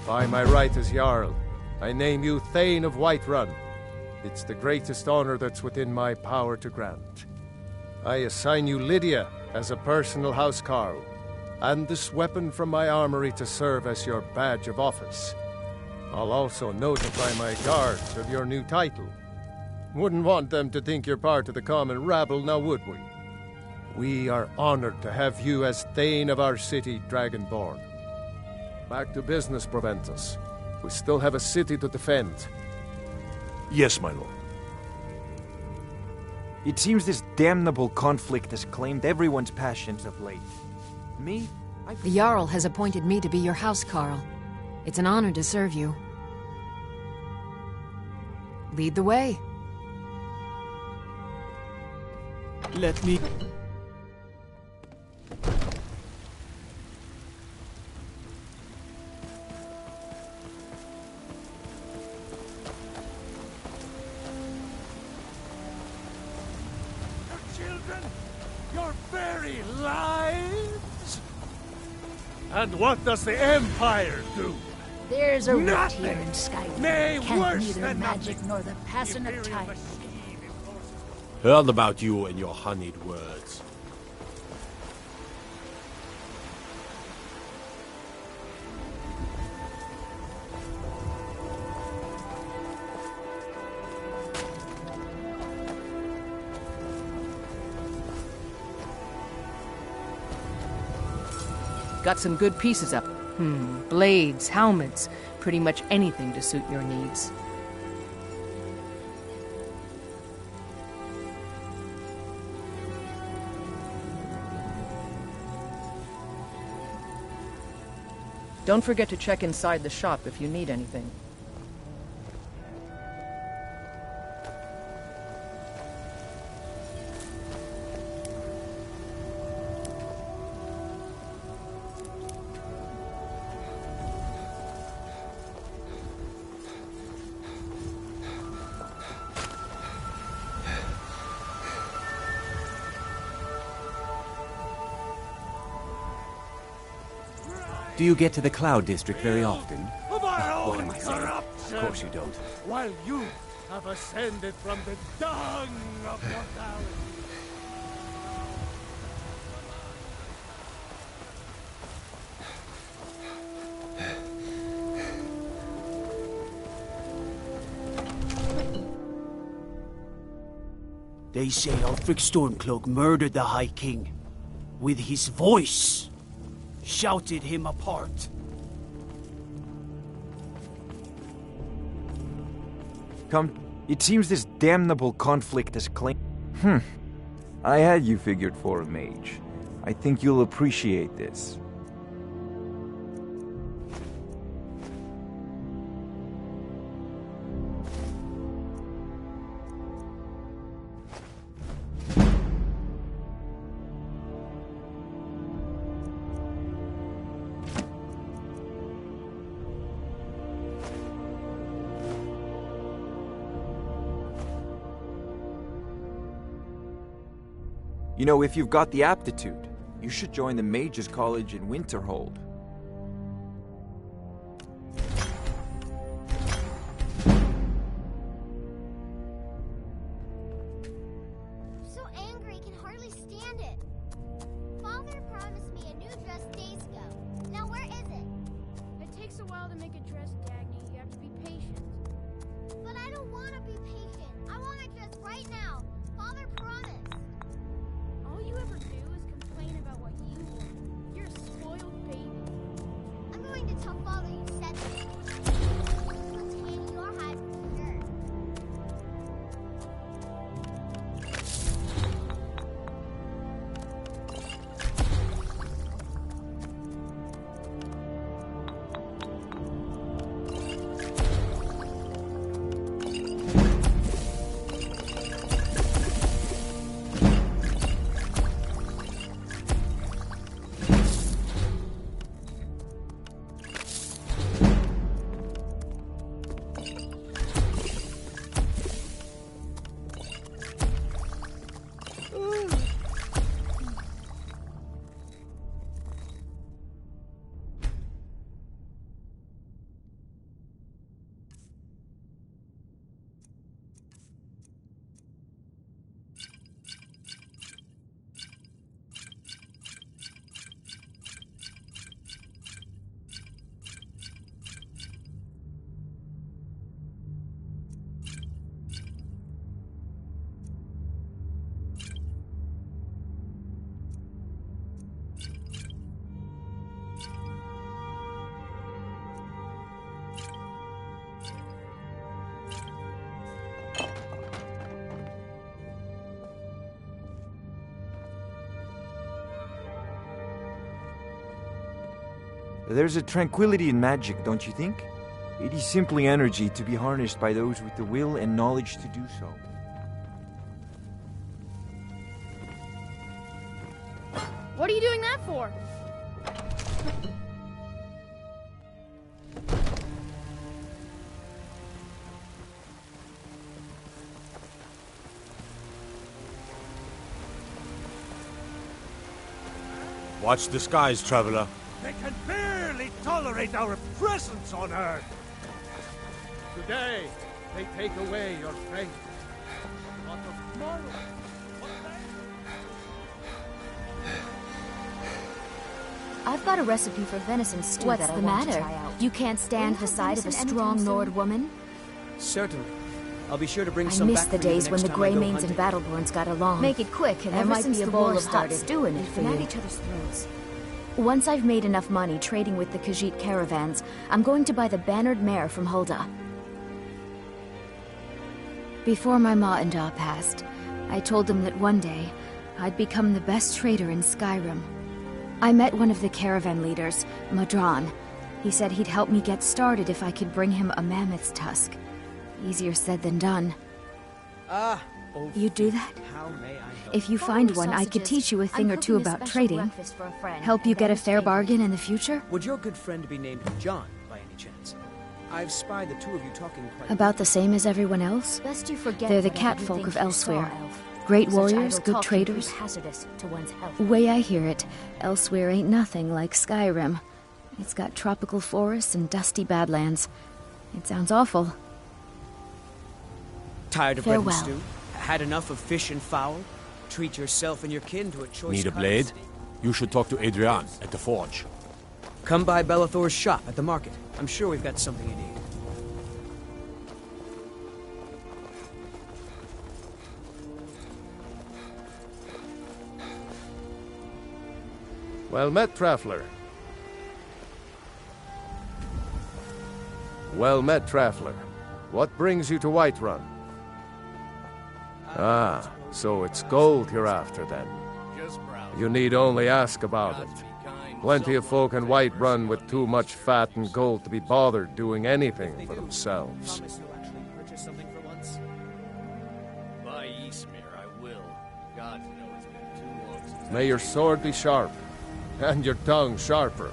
A: By my right as Jarl, I name you Thane of Whiterun. It's the greatest honor that's within my power to grant. I assign you Lydia as a personal housecarl, and this weapon from my armory to serve as your badge of office. I'll also notify my guards of your new title. Wouldn't want them to think you're part of the common rabble, now would we? We are honored to have you as Thane of our city, Dragonborn. Back to business, Proventus. We still have a city to defend.
H: Yes, my lord.
N: It seems this damnable conflict has claimed everyone's passions of late. Me?
F: The Jarl has appointed me to be your housecarl. It's an honor to serve you. Lead the way.
G: Let me...
L: Children, your very lives? And what does the Empire do?
S: There's a rift
L: Nothing.
S: here in Skyrim.
L: Nay,
S: Can't
L: worse
S: neither
L: than
S: magic
L: nothing.
S: nor the passing of time.
K: Heard about you and your honeyed words.
E: got some good pieces up. Blades, helmets, pretty much anything to suit your needs. Don't forget to check inside the shop if you need anything.
T: Do you get to the Cloud District very often? What am I saying? Of course you don't.
L: While you have ascended from the dung of your valley.
G: They say Ulfric Stormcloak murdered the High King. With his voice. Shouted him apart.
N: Come, it seems this damnable conflict has claimed... I had you figured for a mage. I think you'll appreciate this. You know, if you've got the aptitude, you should join the Mages College in Winterhold.
J: So angry, I can hardly stand it. Father promised me a new dress days ago. Now where is it?
D: It takes a while to make a dress, Dagny. You have to be patient.
J: But I don't want to be patient. I want a dress right now. Father promised.
D: All you ever do is complain about what you want. You're a spoiled baby.
J: I'm going to tell Father you said this. He'll tan your hide for sure.
N: There's a tranquility in magic, don't you think? It is simply energy to be harnessed by those with the will and knowledge to do so.
D: What are you doing that for?
K: Watch the skies, traveler.
L: They can barely tolerate our presence on Earth. Today, they take away your faith. But of tomorrow, what then?
U: I've got a recipe for venison stew What's that I the want matter? to try out. You can't stand the sight of a strong Nord woman?
I: Certainly. I'll be sure to bring
U: I
I: some
U: miss
I: back
U: the
I: for you
U: days when the
I: next time I go
U: Greymanes and
I: hunting.
U: Battleborns got along.
D: Make it quick, and there
U: Ever
D: might
U: since
D: be a
U: the
D: bowl
U: war
D: of hot
U: started,
D: stew in it
U: we've
D: for
U: been at
D: you.
U: each other's throats. Once I've made enough money trading with the Khajiit caravans, I'm going to buy the bannered mare from Hulda. Before my ma and Da passed, I told them that one day, I'd become the best trader in Skyrim. I met one of the caravan leaders, Madran. He said he'd help me get started if I could bring him a mammoth's tusk. Easier said than done. You'd do that? If you find one, I could teach you a thing or two about trading. Help you get a fair bargain in the future?
I: Would your good friend be named John, by any chance? I've spied the two of you talking quite...
U: About the same as everyone else? Best you forget They're the that I cat didn't folk think of you elsewhere. saw Elf. Great Such warriors, idle good talk can prove traders. hazardous to one's health. Way I hear it, elsewhere ain't nothing like Skyrim. It's got tropical forests and dusty badlands. It sounds awful.
I: Tired of bread and
U: Farewell.
I: stew? Had enough of fish and fowl? Treat yourself and your kin to a choice...
K: Need a blade? You should talk to Adrian at the forge.
I: Come by Bellathor's shop at the market. I'm sure we've got something you need.
A: Well met, traveler. Well met, traveler. What brings you to Whiterun? Ah, so it's gold you're after then. You need only ask about it. Plenty of folk in Whiterun with too much fat and gold to be bothered doing anything for themselves.
B: By Ysmir, I will. God knows it's been too long since...
A: May your sword be sharp, and your tongue sharper.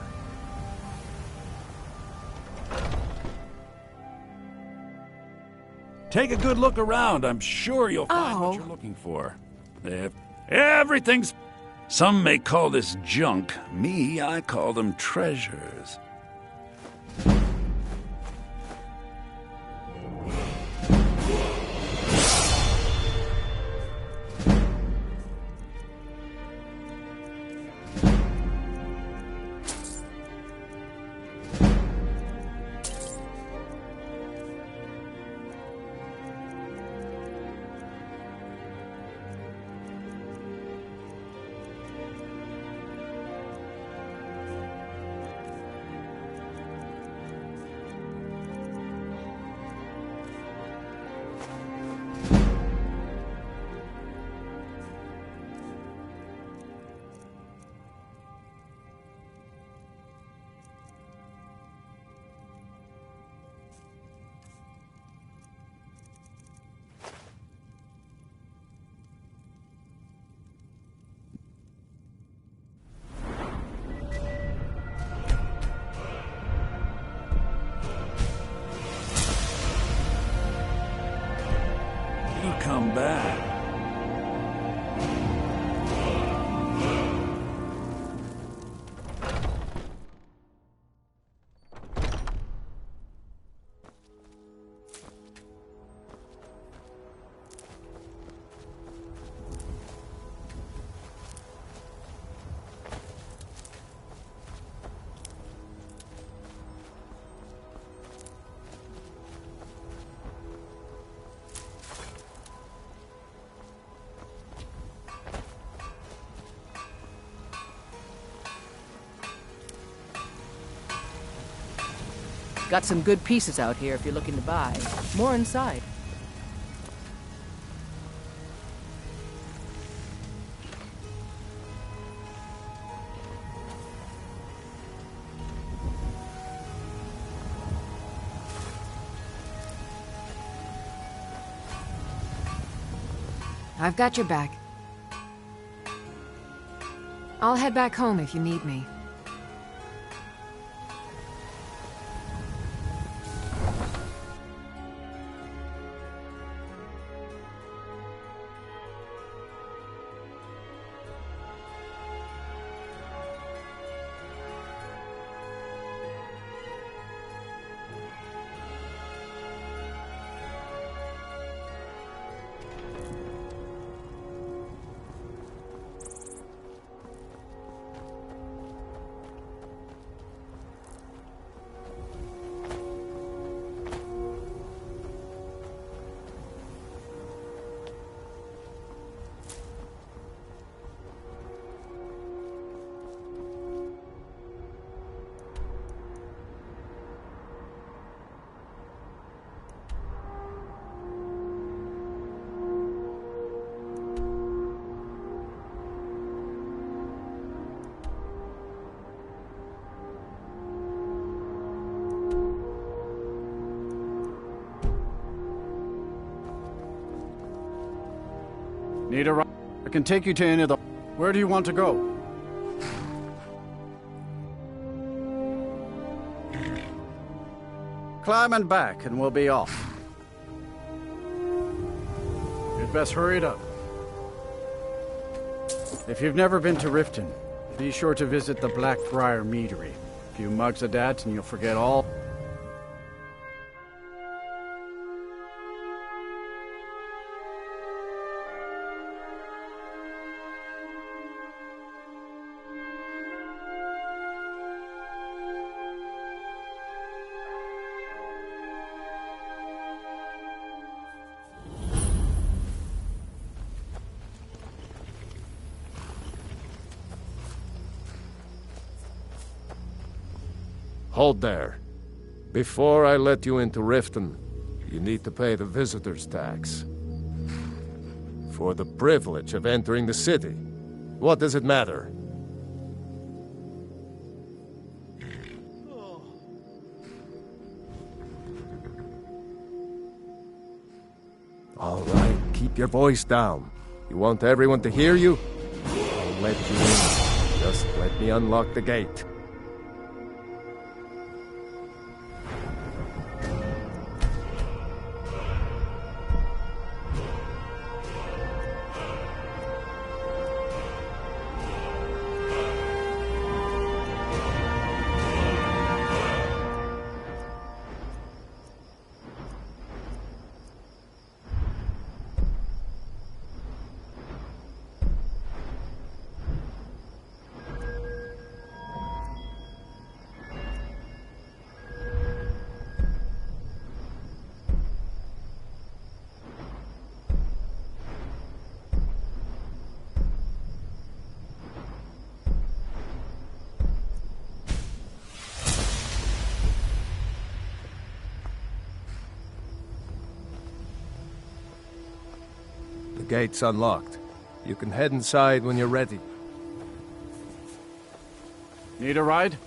P: Take a good look around. I'm sure you'll find what you're looking for. Everything's... Some may call this junk. Me, I call them treasures. Come back.
E: Got some good pieces out here if you're looking to buy. More inside.
F: I've got your back. I'll head back home if you need me.
Q: Need a ride? I can take you to any of the... Where do you want to go? Climb and back, and we'll be off. You'd best hurry it up. If you've never been to Riften, be sure to visit the Blackbriar Meadery. A few mugs of that, and you'll forget all...
A: Hold there. Before I let you into Riften, you need to pay the visitor's tax. For the privilege of entering the city. What does it matter? All right, keep your voice down. You want everyone to hear you? I'll let you in. Just let me unlock the gate. The gate's unlocked. You can head inside when you're ready.
Q: Need a ride?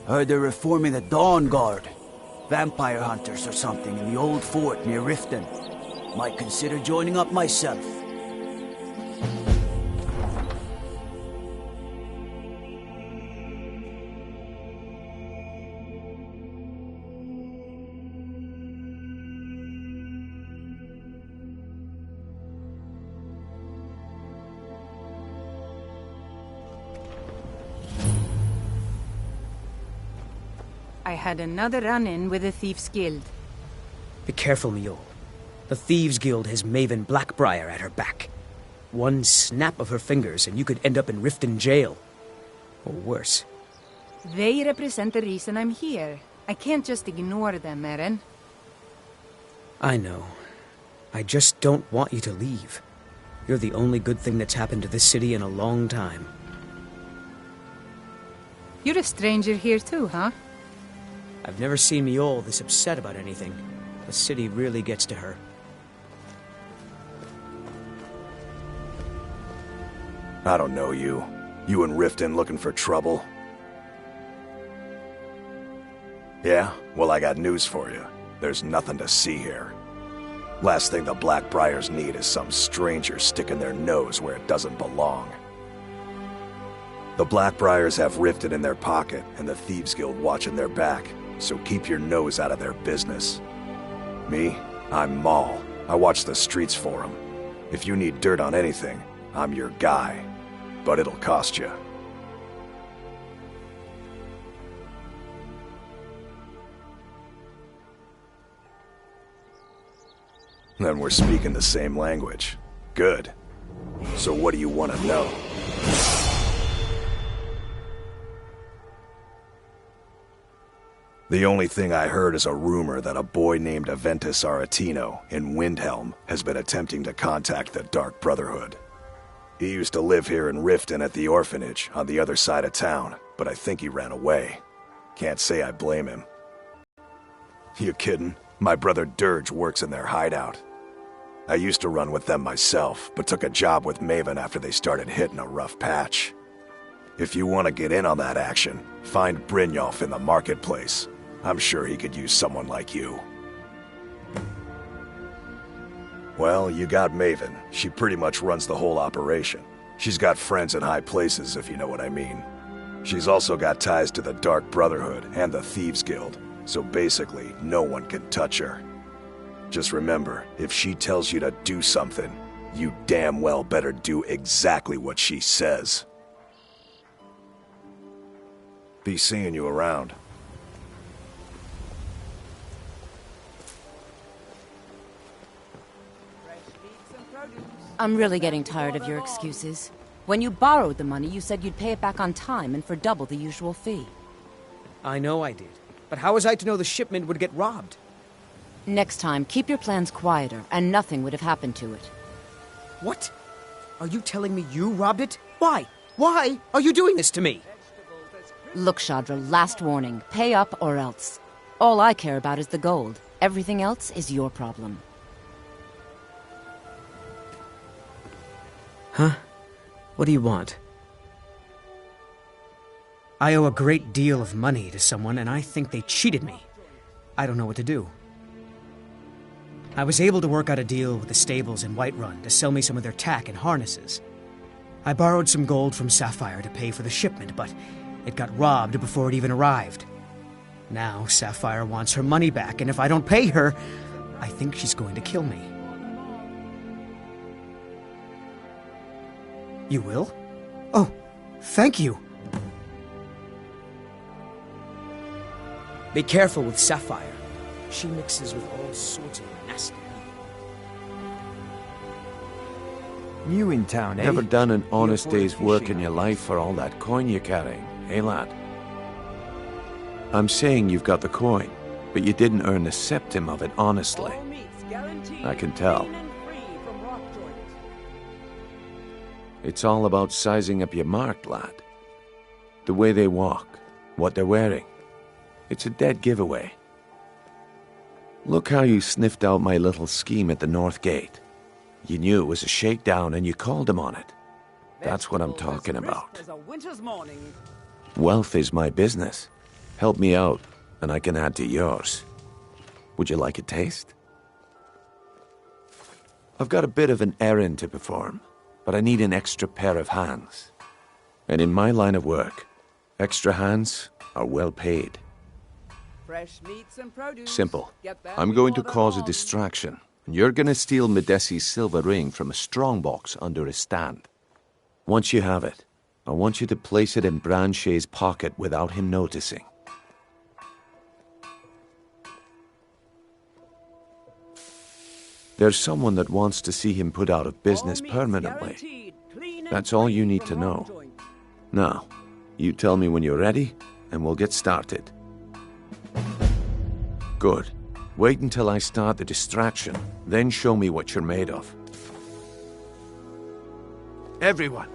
G: Heard they're reforming the Dawn Guard. Vampire hunters or something in the old fort near Riften. Might consider joining up myself.
C: I had another run-in with the Thieves' Guild.
I: Be careful, Mule. The Thieves' Guild has Maven Blackbriar at her back. One snap of her fingers and you could end up in Riften jail. Or worse.
C: They represent the reason I'm here. I can't just ignore them, Eren.
I: I know. I just don't want you to leave. You're the only good thing that's happened to this city in a long time.
C: You're a stranger here too, huh?
I: I've never seen Mule this upset about anything. The city really gets to her.
R: I don't know you. You in Riften looking for trouble? Yeah? Well, I got news for you. There's nothing to see here. Last thing the Blackbriars need is some stranger sticking their nose where it doesn't belong. The Blackbriars have Riften in their pocket and the Thieves Guild watching their back. So keep your nose out of their business. Me? I'm Maul. I watch the streets for them. If you need dirt on anything, I'm your guy. But it'll cost you. Then we're speaking the same language. Good. So what do you want to know? The only thing I heard is a rumor that a boy named Aventus Aretino in Windhelm has been attempting to contact the Dark Brotherhood. He used to live here in Riften at the orphanage on the other side of town, but I think he ran away. Can't say I blame him. You kidding? My brother Dirge works in their hideout. I used to run with them myself, but took a job with Maven after they started hitting a rough patch. If you want to get in on that action, find Brynjolf in the marketplace. I'm sure he could use someone like you. Well, you got Maven. She pretty much runs the whole operation. She's got friends in high places, if you know what I mean. She's also got ties to the Dark Brotherhood and the Thieves Guild, so basically, no one can touch her. Just remember, if she tells you to do something, you damn well better do exactly what she says. Be seeing you around.
M: I'm really getting tired of your excuses. When you borrowed the money, you said you'd pay it back on time and for double the usual fee.
I: I know I did. But how was I to know the shipment would get robbed?
M: Next time, keep your plans quieter, and nothing would have happened to it.
I: What? Are you telling me you robbed it? Why? Why are you doing this to me?
M: Look, Shadra, last warning. Pay up or else. All I care about is the gold. Everything else is your problem.
I: Huh? What do you want? I owe a great deal of money to someone, and I think they cheated me. I don't know what to do. I was able to work out a deal with the stables in Whiterun to sell me some of their tack and harnesses. I borrowed some gold from Sapphire to pay for the shipment, but it got robbed before it even arrived. Now Sapphire wants her money back, and if I don't pay her, I think she's going to kill me. You will? Oh, thank you. Be careful with Sapphire. She mixes with all sorts of nasty.
N: New in town, eh?
H: Never done an honest day's work in your life for all that coin you're carrying, eh, lad? I'm saying you've got the coin, but you didn't earn the septim of it honestly. I can tell. It's all about sizing up your mark, lad. The way they walk, what they're wearing. It's a dead giveaway. Look how you sniffed out my little scheme at the North Gate. You knew it was a shakedown and you called him on it. That's what I'm talking about. Wealth is my business. Help me out, and I can add to yours. Would you like a taste? I've got a bit of an errand to perform, but I need an extra pair of hands. And in my line of work, extra hands are well paid.
O: Fresh meats and produce.
H: Simple. I'm going to cause a distraction, and you're going to steal Medesi's silver ring from a strongbox under a stand. Once you have it, I want you to place it in Branche's pocket without him noticing. There's someone that wants to see him put out of business permanently. That's all you need to know. Now, you tell me when you're ready, and we'll get started. Good. Wait until I start the distraction, then show me what you're made of. Everyone!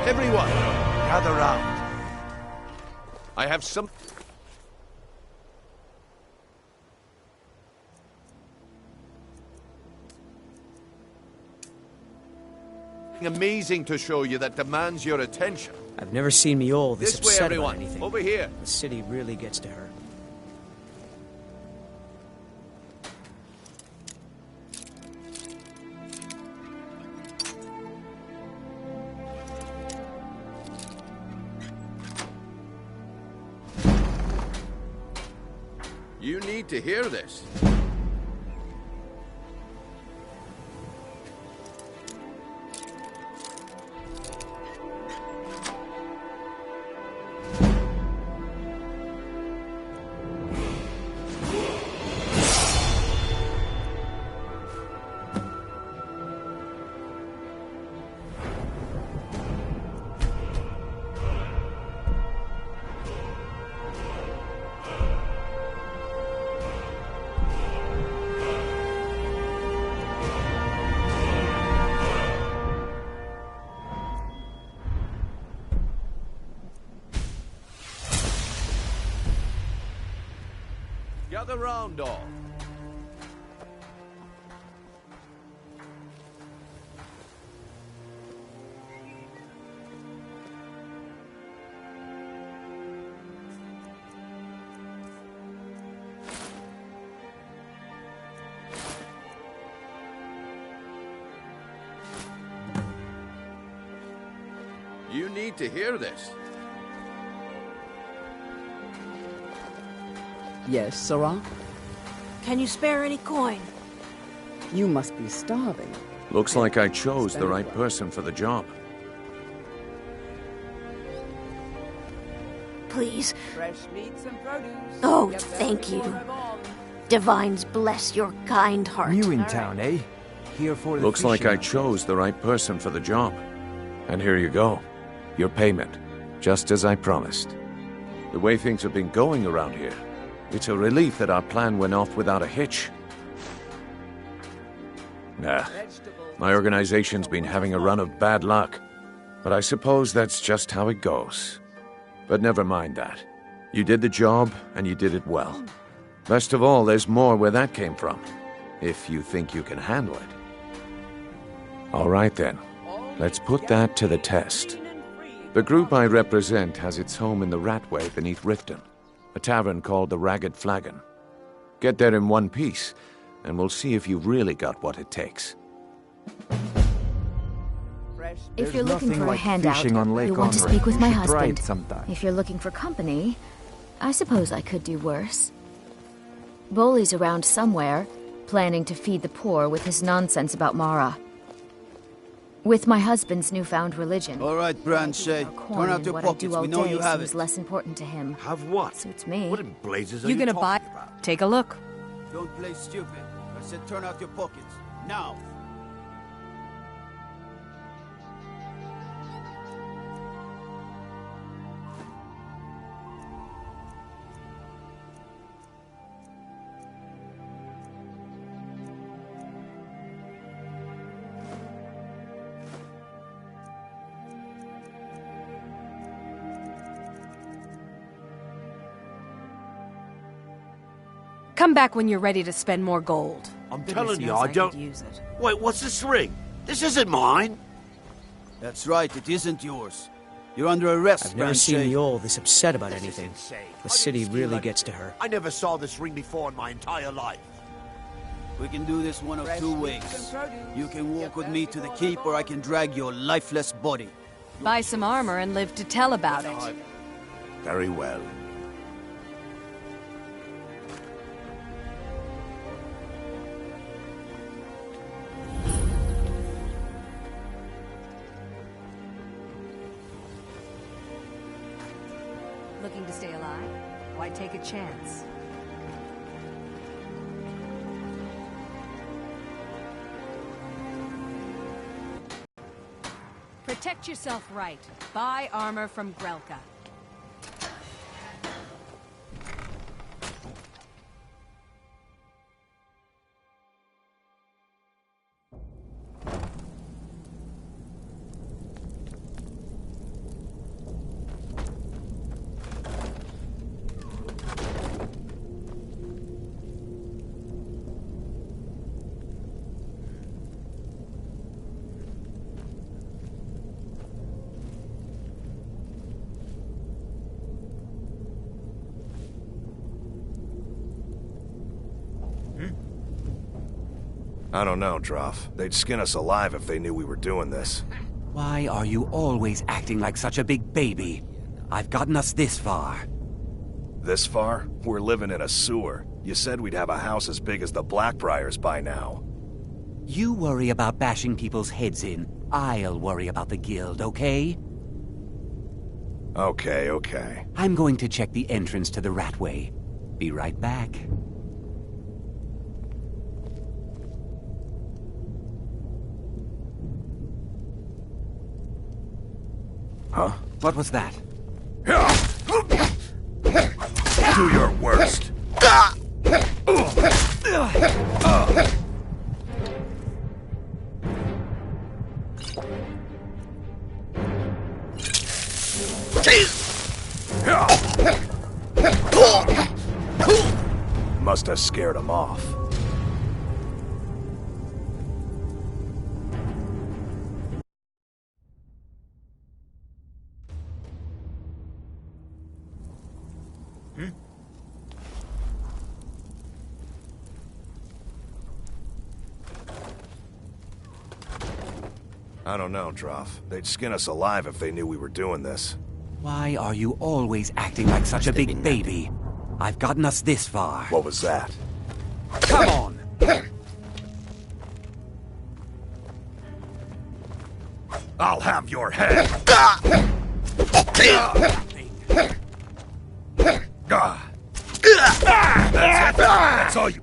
H: Everyone, gather round. I have some... amazing to show you that demands your attention.
I: I've never seen Miol this
H: This way,
I: upset
H: everyone.
I: about anything.
H: Over here.
I: The city really gets to her.
H: You need to hear this.
L: Gather round, all. You need to hear this.
O: Yes, Sarah?
S: Can you spare any coin?
O: You must be starving.
H: Looks like I chose the right person for the job.
S: Please.
O: Fresh meats and produce.
S: Oh, thank you. Divines bless your kind heart.
N: New in town, eh? Here for the
H: Looks like I
N: fishing.
H: chose the right person for the job. And here you go. Your payment. Just as I promised. The way things have been going around here, it's a relief that our plan went off without a hitch. Nah, my organization's been having a run of bad luck. But I suppose that's just how it goes. But never mind that. You did the job, and you did it well. Best of all, there's more where that came from. If you think you can handle it. All right then. Let's put that to the test. The group I represent has its home in the Ratway beneath Riften, a tavern called the Ragged Flagon. Get there in one piece, and we'll see if you've really got what it takes.
U: If you're
N: There's
U: looking
N: nothing
U: for a
N: like
U: handout,
N: fishing on Lake
U: you'll want to
N: Onrey.
U: speak with
N: You
U: my
N: should try
U: husband.
N: it sometime.
U: If you're looking for company, I suppose I could do worse. Boley's around somewhere, planning to feed the poor with his nonsense about Mara. With my husband's newfound religion.
G: All right, Branchet. Turn out your
U: what I do
G: pockets.
U: all
G: We know
U: day
G: you have
U: seems
G: it.
U: less important to him.
L: Have what?
U: Suits me.
L: What in blazes are
E: You
L: you
E: gonna
L: talking
E: buy?
L: about?
E: Take a look.
G: Don't play stupid. I said turn out your pockets. Now.
E: Come back when you're ready to spend more gold.
L: I'm
E: Goodness
L: telling you,
E: knows
L: I
E: could
L: don't...
E: use it.
L: Wait, what's this ring? This isn't mine.
G: That's right, it isn't yours. You're under arrest,
I: I've never
G: Branchet.
I: seen Yol this upset about anything.
L: insane.
I: The
L: I
I: city
L: didn't steal
I: really
L: any-
I: gets to her.
L: I never saw this ring before in my entire life.
G: We can do this one of two ways. You can walk with me to the keep, or I can drag your lifeless body.
E: Buy some armor and live to tell about it.
L: Very well.
E: Looking to stay alive? Why take a chance? Protect yourself right. Buy armor from Grelka.
R: I don't know, Droff. They'd skin us alive if they knew we were doing this.
T: Why are you always acting like such a big baby? I've gotten us this far.
R: This far? We're living in a sewer. You said we'd have a house as big as the Blackbriars by now.
T: You worry about bashing people's heads in. I'll worry about the guild, okay?
R: Okay, okay.
T: I'm going to check the entrance to the Ratway. Be right back.
R: Huh?
T: What was that?
R: Do your worst. Must have scared him off. I don't know, Droff. They'd skin us alive if they knew we were doing this.
T: Why are you always acting like such a big baby? I've gotten us this far.
R: What was that?
T: Come on!
R: I'll have your head! That's all you...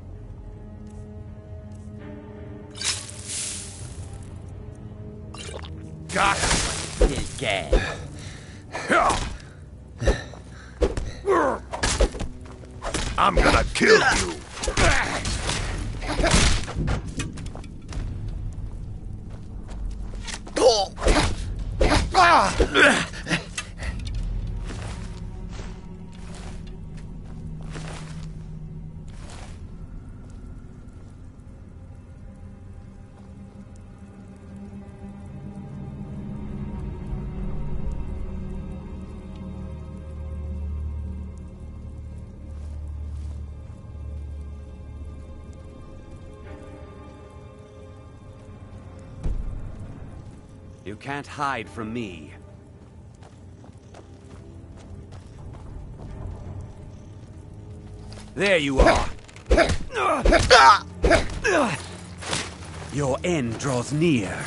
R: Got it!
T: He's dead.
R: I'm gonna kill you!
T: You can't hide from me. There you are. Your end draws near.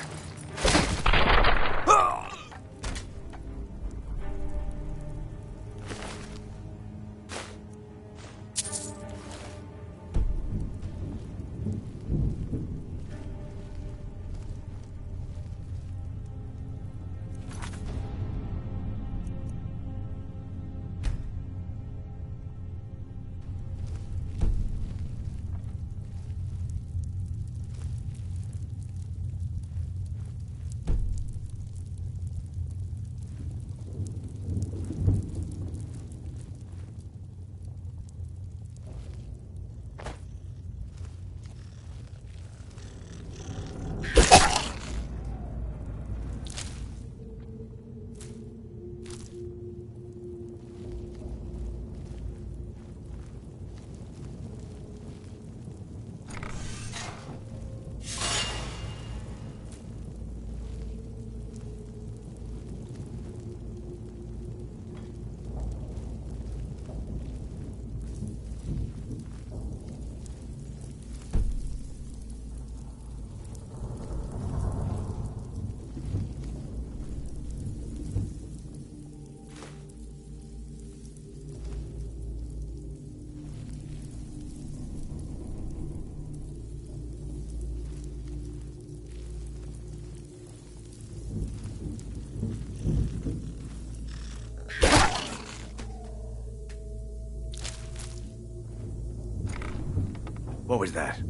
R: What was that?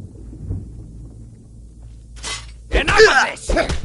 L: Enough of this!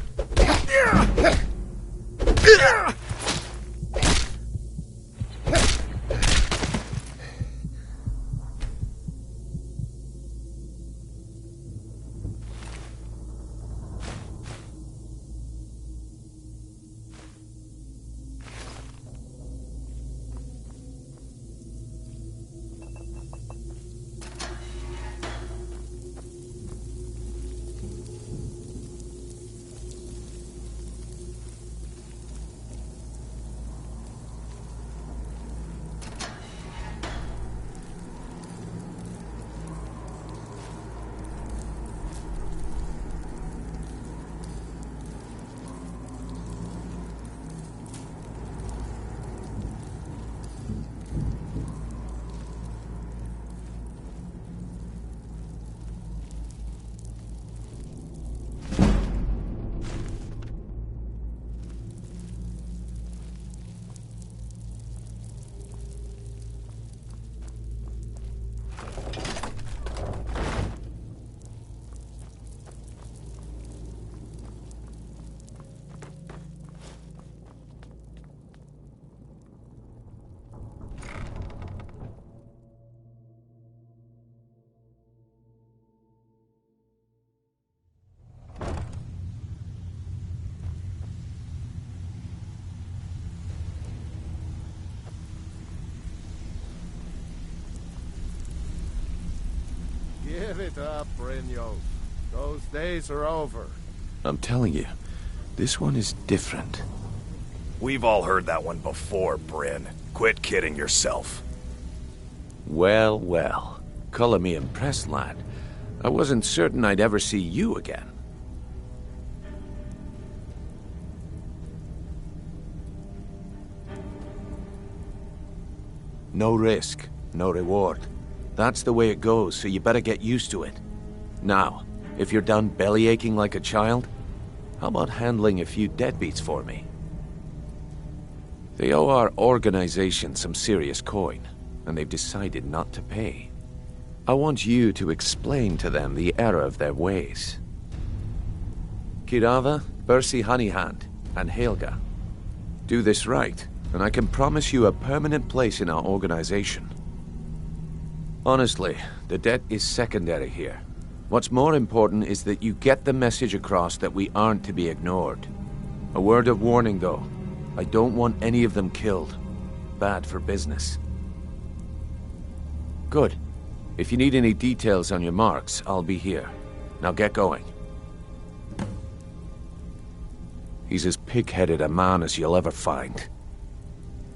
A: Give it up, Brynjolf. Those days are over.
J: I'm telling you, this one is different.
R: We've all heard that one before, Bryn. Quit kidding yourself.
J: Well, well. Color me impressed, lad. I wasn't certain I'd ever see you again. No risk, no reward. That's the way it goes, so you better get used to it. Now, if you're done bellyaching like a child, how about handling a few deadbeats for me? They owe our organization some serious coin, and they've decided not to pay. I want you to explain to them the error of their ways. Kirava, Percy Honeyhand, and Helga. Do this right, and I can promise you a permanent place in our organization. Honestly, the debt is secondary here. What's more important is that you get the message across that we aren't to be ignored. A word of warning, though. I don't want any of them killed. Bad for business. Good. If you need any details on your marks, I'll be here. Now get going. He's as pig-headed a man as you'll ever find.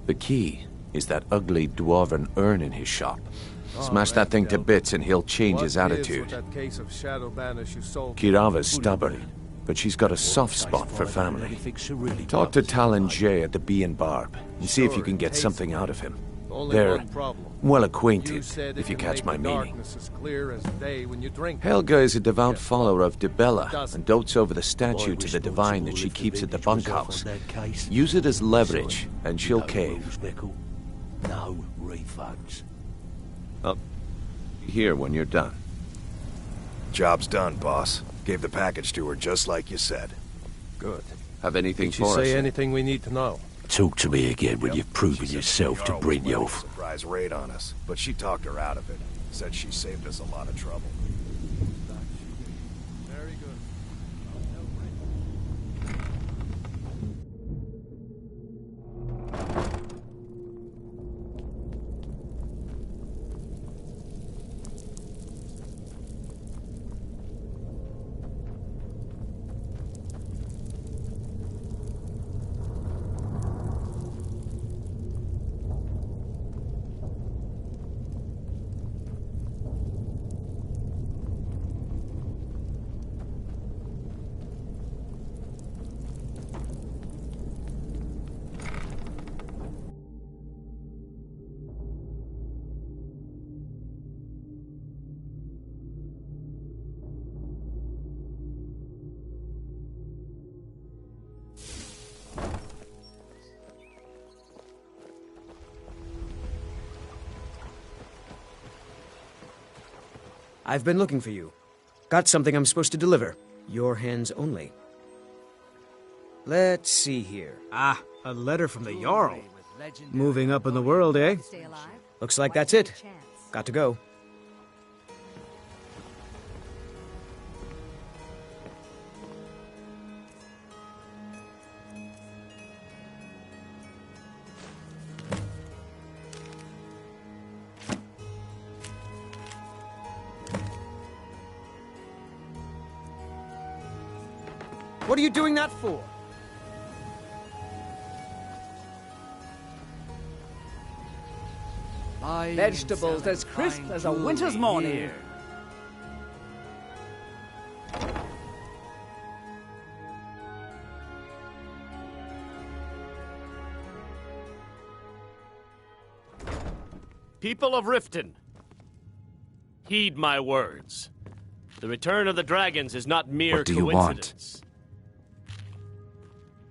J: The key is that ugly dwarven urn in his shop. Smash that thing to bits and he'll change his attitude. Kirava's stubborn, but she's got a soft spot for family. Talk to Talon Jay at the Bee and Barb and see if you can get something out of him. They're well acquainted, if you catch my meaning. Helga is a devout follower of Dibella and dotes over the statue to the divine that she keeps at the bunkhouse. Use it as leverage, and she'll cave.
L: No refunds.
J: I'll be here when you're done.
R: Job's done, boss. Gave the package to her just like you said.
A: Good.
J: Have anything
A: Did she
J: for us?
A: say anything we need to know?
L: Talk to me again when you've proven yourself to Brynjolf.
R: Surprise raid on us, but she talked her out of it. Said she saved us a lot of trouble.
A: Very good.
I: I've been looking for you. Got something I'm supposed to deliver. Your hands only. Let's see here. Ah, a letter from the Jarl. Moving up in the world, eh? Looks like that's it. Got to go. What are you doing that for?
O: Vegetables as crisp as a winter's morning.
B: People of Riften, heed my words. The return of the dragons is not mere
T: What do you want?
B: coincidence.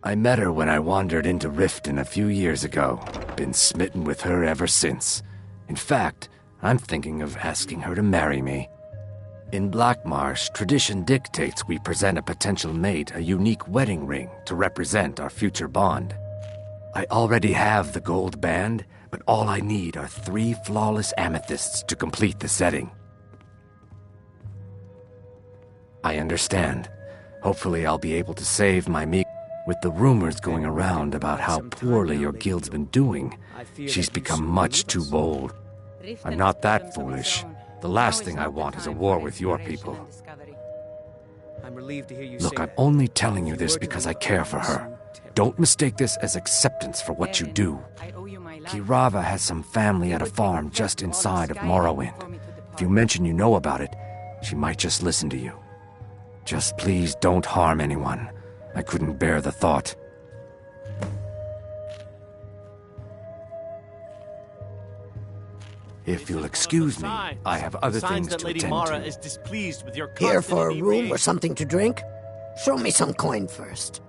T: I met her when I wandered into Riften a few years ago. Been smitten with her ever since. In fact, I'm thinking of asking her to marry me. In Blackmarsh, tradition dictates we present a potential mate a unique wedding ring to represent our future bond. I already have the gold band, but all I need are 3 flawless amethysts to complete the setting. I understand. Hopefully I'll be able to save my meek. With the rumors going around about how poorly your guild's been doing, she's become much too bold. I'm not that foolish. The last thing I want is a war with your people.
I: I'm relieved to hear you
T: Look,
I: say
T: I'm
I: that.
T: only telling you this because I care for her. Don't mistake this as acceptance for what you do. Kirava has some family at a farm just inside of Morrowind. If you mention you know about it, she might just listen to you. Just please don't harm anyone. I couldn't bear the thought. If you'll excuse me, I have other things
B: that
T: to
B: Lady
T: attend
B: Mara
T: to.
B: is displeased with your
D: Here
B: constant
D: for a room or
B: inebriation.
D: something to drink? Show me some coin first.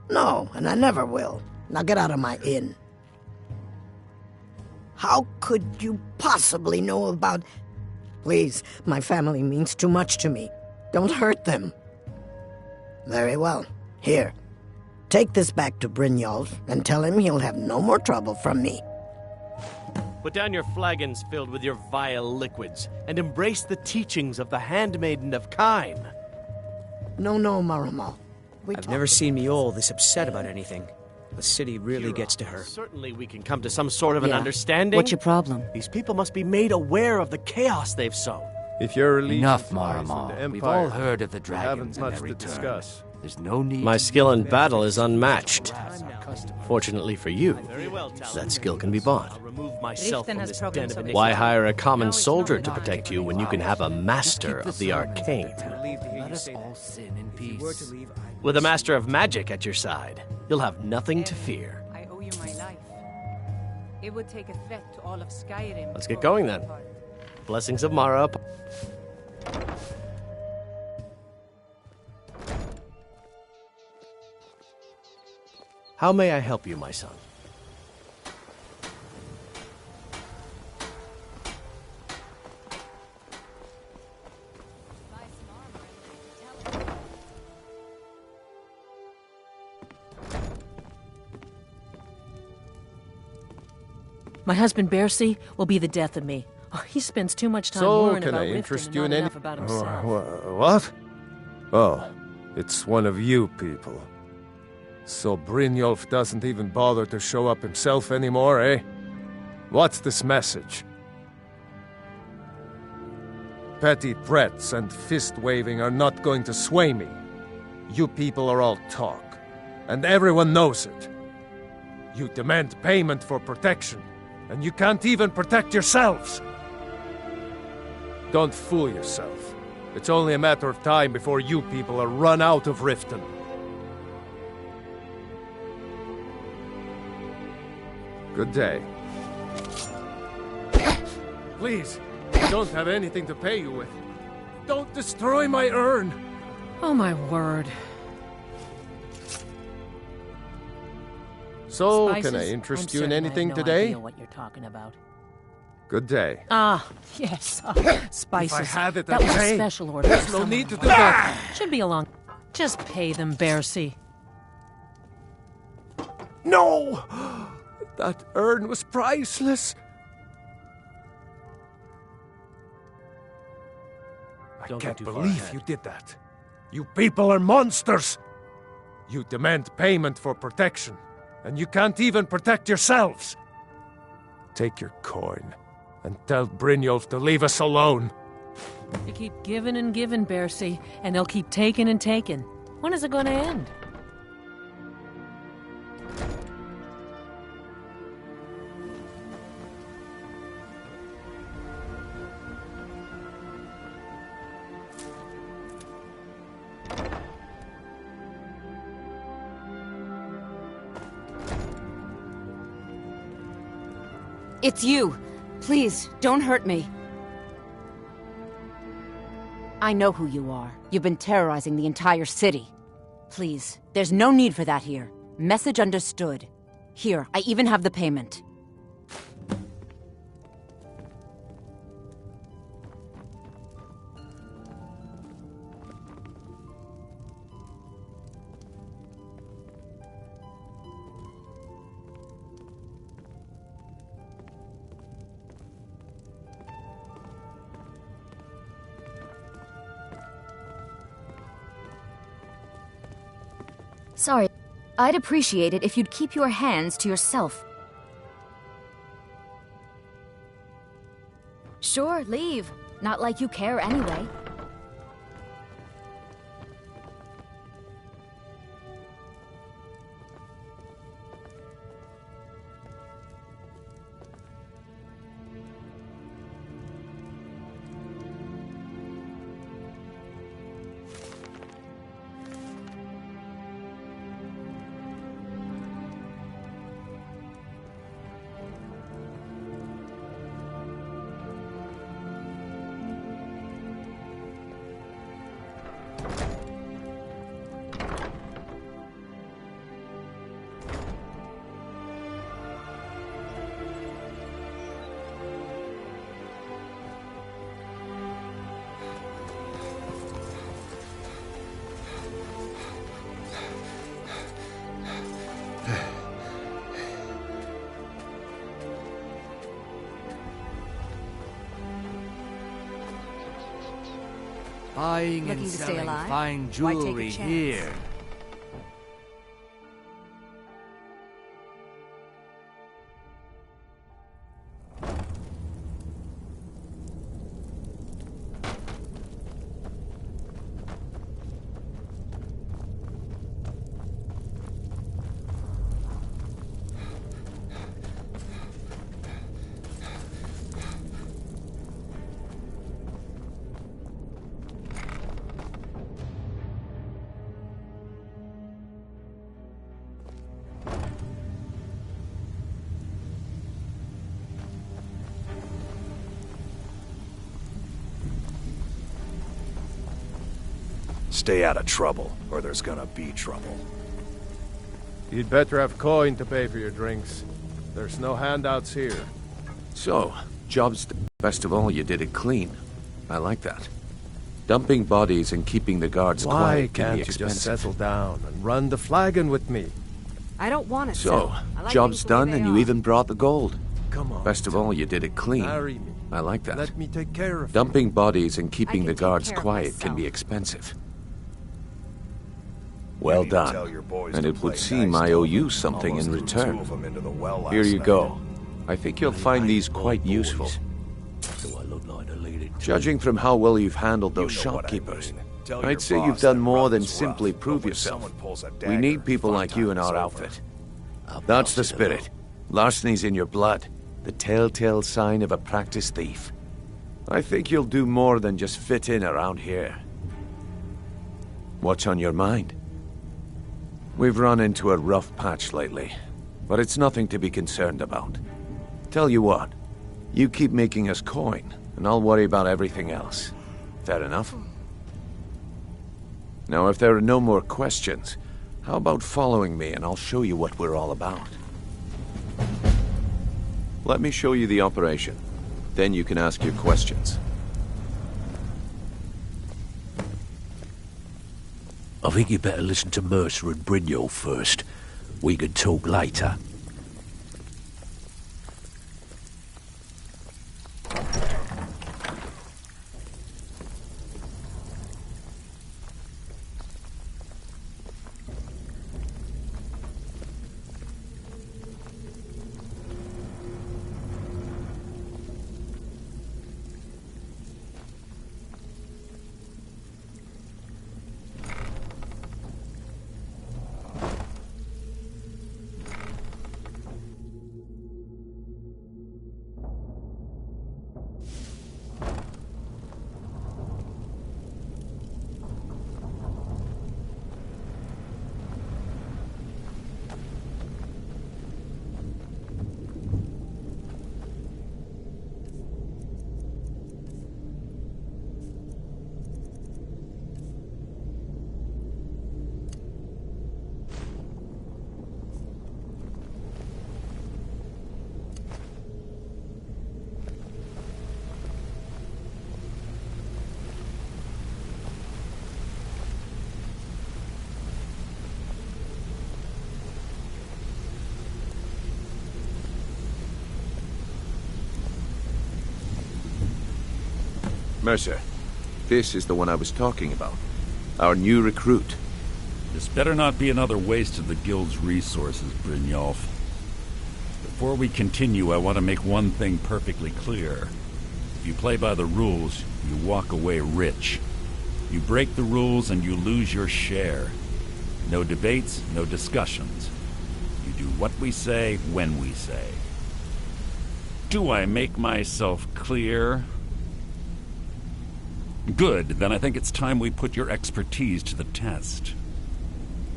D: No, and I never will. Now get out of my inn. How could you possibly know about... Please, my family means too much to me. Don't hurt them. Very well. Here. Take this back to Brynjolf and tell him he'll have no more trouble from me.
B: Put down your flagons filled with your vile liquids, and embrace the teachings of the Handmaiden of Kine.
D: No, Maramal.
I: I've never seen Miol this upset about anything. The city really gets to her.
B: Certainly we can come to some sort of an
M: Yeah.
B: understanding.
M: What's your problem?
B: These people must be made aware of the chaos they've sown.
A: If your allegiance
T: Enough,
A: lies with
T: Maramal.
A: the
T: We've
A: Empire,
T: all heard of the
A: we haven't
T: dragons
A: much
T: and their
A: to
T: return.
A: discuss.
T: There's no need.
B: My skill in battle is unmatched. Fortunately for you, that skill can be bought.
C: Myself from this den of
B: Why hire a common soldier to protect you when you can have a master of the arcane?
T: Let us all sin in peace.
B: With a master of magic at your side, you'll have nothing to fear.
C: I owe you my life. It would take a threat to all of Skyrim.
B: Let's get going then. Blessings of Mara. How may I help you, my son?
E: My husband Bercy will be the death of me. Oh, he spends too much time
A: So,
E: worrying
A: can
E: about
A: I
E: Riften
A: interest
E: and
A: you
E: not
A: in any...
E: enough about himself.
A: What? Oh, it's one of you people. So Brynjolf doesn't even bother to show up himself anymore, eh? What's this message? Petty threats and fist-waving are not going to sway me. You people are all talk, and everyone knows it. You demand payment for protection, and you can't even protect yourselves. Don't fool yourself. It's only a matter of time before you people are run out of Riften. Good day. Please, I don't have anything to pay you with. Don't destroy my urn!
E: Oh, my word.
A: So,
E: Spices?
A: can I interest
E: I'm
A: you in
E: certain I have
A: anything
E: no
A: today?
E: idea what you're talking about.
A: Good day.
E: Ah, yes. Spices.
A: If I had it,
E: that
A: I'd
E: was
A: pay.
E: a special order.
A: There's
E: for
A: no
E: someone.
A: need to do that.
E: Should be along. Just pay them, Bercy.
A: No! That urn was priceless. I
B: Don't
A: can't
B: get too far
A: believe
B: ahead.
A: you did that. You people are monsters. You demand payment for protection, and you can't even protect yourselves. Take your coin, and tell Brynjolf to leave us alone.
E: You keep giving and giving, Bercy, and they'll keep taking and taking. When is it going to end?
M: It's you. Please, don't hurt me. I know who you are. You've been terrorizing the entire city. Please, there's no need for that here. Message understood. Here, I even have the payment.
U: Sorry. I'd appreciate it if you'd keep your hands to yourself. Sure, leave. Not like you care anyway.
K: Buying and
E: Looking to stay
K: selling
E: alive?
K: fine
E: Why take a
K: jewelry
E: chance?
K: here.
R: Stay out of trouble, or there's gonna be trouble.
A: You'd better have coin to pay for your drinks. There's no handouts here.
J: So, job's best of all, you did it clean. I like that. Dumping bodies and keeping the guards
A: Why
J: quiet can
A: can't
J: be
A: you
J: expensive.
A: just settle down and run the flagon with me?
F: I don't want it.
J: So,
F: I like
J: job's
F: things the way
J: done
F: they
J: and you
F: are.
J: even brought the gold.
A: Come on.
J: Best of all, you did it clean.
A: Marry me.
J: I like that.
A: Let me take care of it.
J: Dumping bodies and keeping
A: can
J: the
A: take
J: guards
A: care of
J: quiet can
A: myself.
J: be expensive. Well
R: need to
J: done.
R: tell your boys
J: And
R: to
J: it would
R: play
J: seem
R: nice
J: I
R: to
J: owe
R: them.
J: you something in
R: Almost threw
J: return.
R: two of 'em into the well
J: Here
R: last
J: you
R: night.
J: go. I think you'll find these quite useful.
L: Do I look like a leader?
J: Judging from how well you've handled those shopkeepers,
R: Tell your
J: I'd say you've
R: boss
J: done
R: that
J: more
R: rough
J: than
R: is
J: simply
R: rough,
J: prove
R: but when
J: yourself.
R: someone pulls a
J: We
R: dagger,
J: need people
R: fun
J: like you in
R: time
J: our
R: is
J: outfit.
L: I'll
J: That's
L: pass
J: the
L: it
J: spirit. Larceny's in your blood. The telltale sign of a practiced thief. I think you'll do more than just fit in around here. What's on your mind? We've run into a rough patch lately, but it's nothing to be concerned about. Tell you what, you keep making us coin, and I'll worry about everything else. Fair enough? Now, if there are no more questions, how about following me and I'll show you what we're all about? Let me show you the operation. Then you can ask your questions.
L: I think you better listen to Mercer and Brynjolf first. We can talk later.
J: Mercer, this is the one I was talking about. Our new recruit.
P: This better not be another waste of the Guild's resources, Brynjolf. Before we continue, I want to make one thing perfectly clear. If you play by the rules, you walk away rich. You break the rules and you lose your share. No debates, no discussions. You do what we say, when we say. Do I make myself clear? Good, then I think it's time we put your expertise to the test.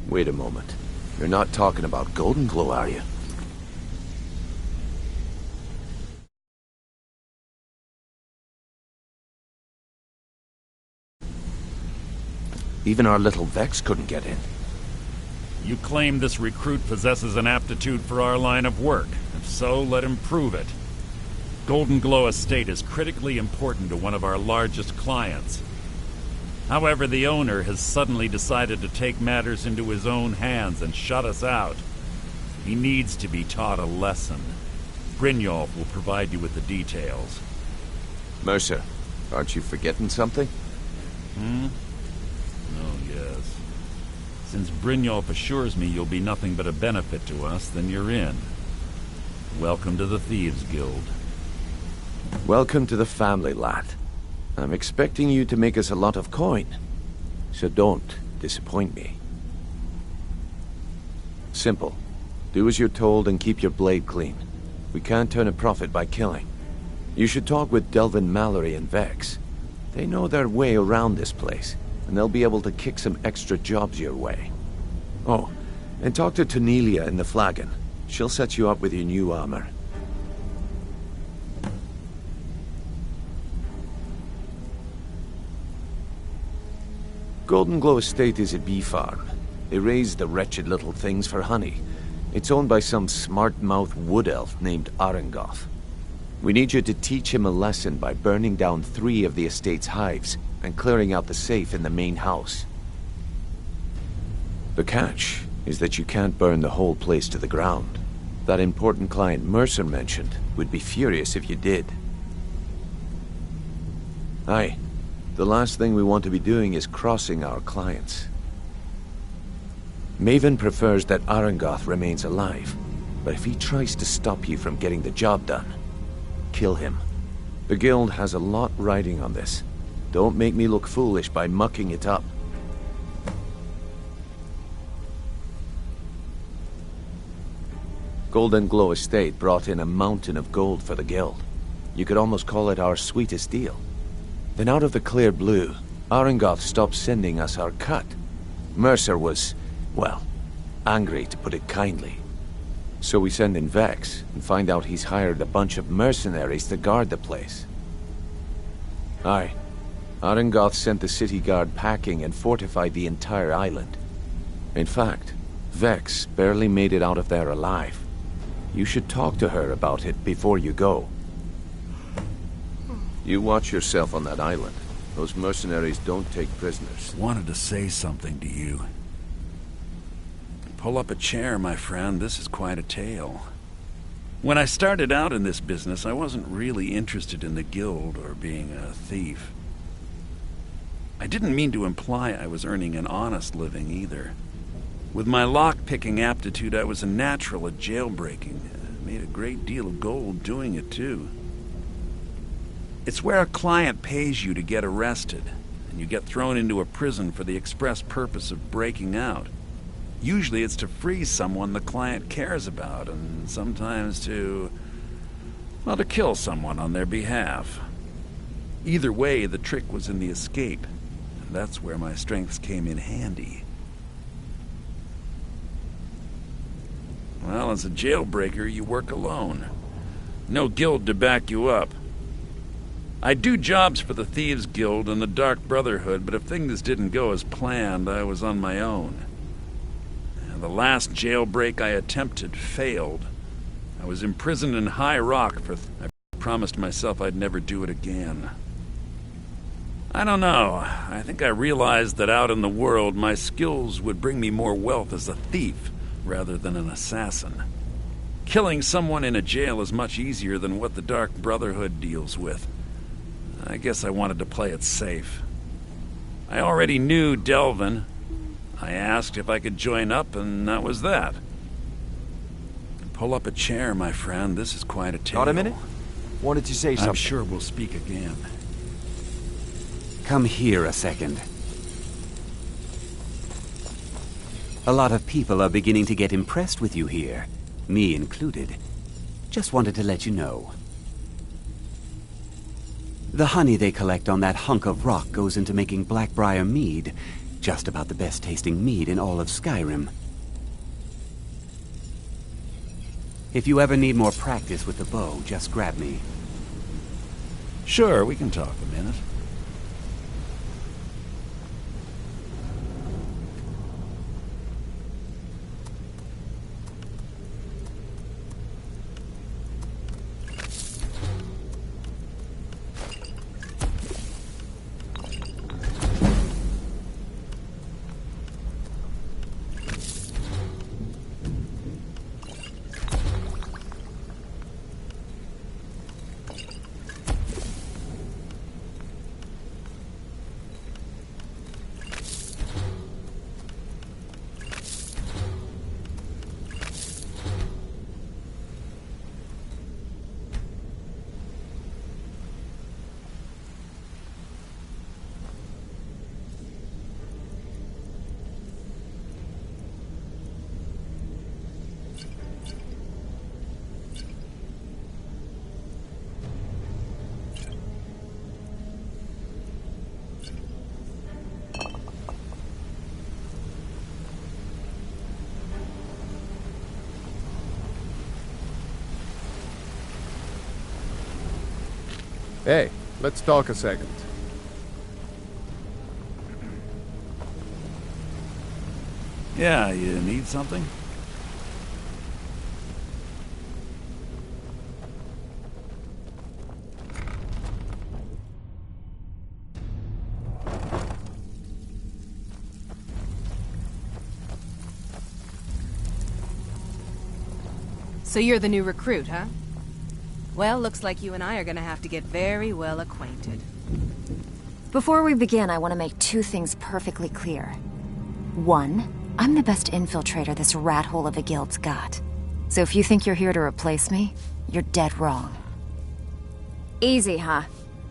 J: Wait a moment. You're not talking about Golden Glow, are you? Even our little Vex couldn't get in.
P: You claim this recruit possesses an aptitude for our line of work. If so, let him prove it. Golden Glow Estate is critically important to one of our largest clients. However, the owner has suddenly decided to take matters into his own hands and shut us out. He needs to be taught a lesson. Brynjolf will provide you with the details.
J: Mercer, aren't you forgetting something?
P: Oh, yes. Since Brynjolf assures me you'll be nothing but a benefit to us, then you're in. Welcome to the Thieves Guild.
J: Welcome to the family, lad. I'm expecting you to make us a lot of coin, so don't disappoint me. Simple. Do as you're told and keep your blade clean. We can't turn a profit by killing. You should talk with Delvin Mallory and Vex. They know their way around this place, and they'll be able to kick some extra jobs your way. Oh, and talk to Tanelia in the Flagon. She'll set you up with your new armor. Golden Glow Estate is a bee farm. They raise the wretched little things for honey. It's owned by some smart-mouthed wood elf named Arengoth. We need you to teach him a lesson by burning down 3 of the estate's hives and clearing out the safe in the main house. The catch is that you can't burn the whole place to the ground. That important client Mercer mentioned would be furious if you did. Aye. The last thing we want to be doing is crossing our clients. Maven prefers that Arengoth remains alive, but if he tries to stop you from getting the job done, kill him. The guild has a lot riding on this. Don't make me look foolish by mucking it up. Golden Glow Estate brought in a mountain of gold for the guild. You could almost call it our sweetest deal. Then out of the clear blue, Arengoth stopped sending us our cut. Mercer was, well, angry to put it kindly. So we send in Vex and find out he's hired a bunch of mercenaries to guard the place. Aye. Arengoth sent the city guard packing and fortified the entire island. In fact, Vex barely made it out of there alive. You should talk to her about it before you go. You watch yourself on that island. Those mercenaries don't take prisoners.
P: Wanted to say something to you. Pull up a chair, my friend. This is quite a tale. When I started out in this business, I wasn't really interested in the guild or being a thief. I didn't mean to imply I was earning an honest living either. With my lock-picking aptitude, I was a natural at jailbreaking. I made a great deal of gold doing it, too. It's where a client pays you to get arrested, and you get thrown into a prison for the express purpose of breaking out. Usually it's to free someone the client cares about, and sometimes to kill someone on their behalf. Either way, the trick was in the escape, and that's where my strengths came in handy. Well, as a jailbreaker, you work alone. No guild to back you up. I do jobs for the Thieves Guild and the Dark Brotherhood, but if things didn't go as planned, I was on my own. And the last jailbreak I attempted failed. I was imprisoned in High Rock I promised myself I'd never do it again. I don't know. I think I realized that out in the world, my skills would bring me more wealth as a thief rather than an assassin. Killing someone in a jail is much easier than what the Dark Brotherhood deals with. I guess I wanted to play it safe. I already knew Delvin. I asked if I could join up, and that was that. Pull up a chair, my friend. This is quite a tale.
N: Got a minute? Wanted to say something.
P: I'm sure we'll speak again.
K: Come here a second. A lot of people are beginning to get impressed with you here, me included. Just wanted to let you know. The honey they collect on that hunk of rock goes into making Blackbriar mead, just about the best tasting mead in all of Skyrim. If you ever need more practice with the bow, just grab me.
P: Sure, we can talk a minute.
A: Hey, let's talk a second.
P: Yeah, you need something?
E: So you're the new recruit, huh? Well, looks like you and I are gonna have to get very well acquainted.
M: Before we begin, I want to make two things perfectly clear. One, I'm the best infiltrator this rat hole of a guild's got. So if you think you're here to replace me, you're dead wrong. Easy, huh?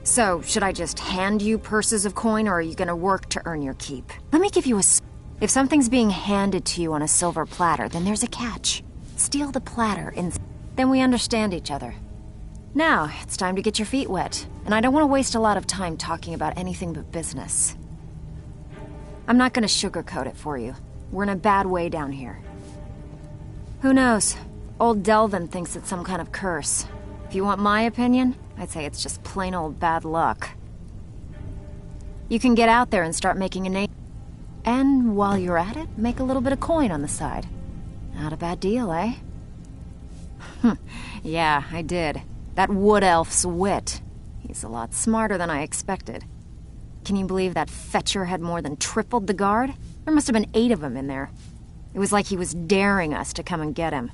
M: So, should I just hand you purses of coin, or are you gonna work to earn your keep? Let me give you a... If something's being handed to you on a silver platter, then there's a catch. Steal the platter, and then we understand each other. Now, it's time to get your feet wet, and I don't want to waste a lot of time talking about anything but business. I'm not gonna sugarcoat it for you. We're in a bad way down here. Who knows? Old Delvin thinks it's some kind of curse. If you want my opinion, I'd say it's just plain old bad luck. You can get out there and start making a name. And while you're at it, make a little bit of coin on the side. Not a bad deal, eh? Yeah, I did. That wood elf's wit. He's a lot smarter than I expected. Can you believe that fetcher had more than tripled the guard? There must have been 8 of them in there. It was like he was daring us to come and get him.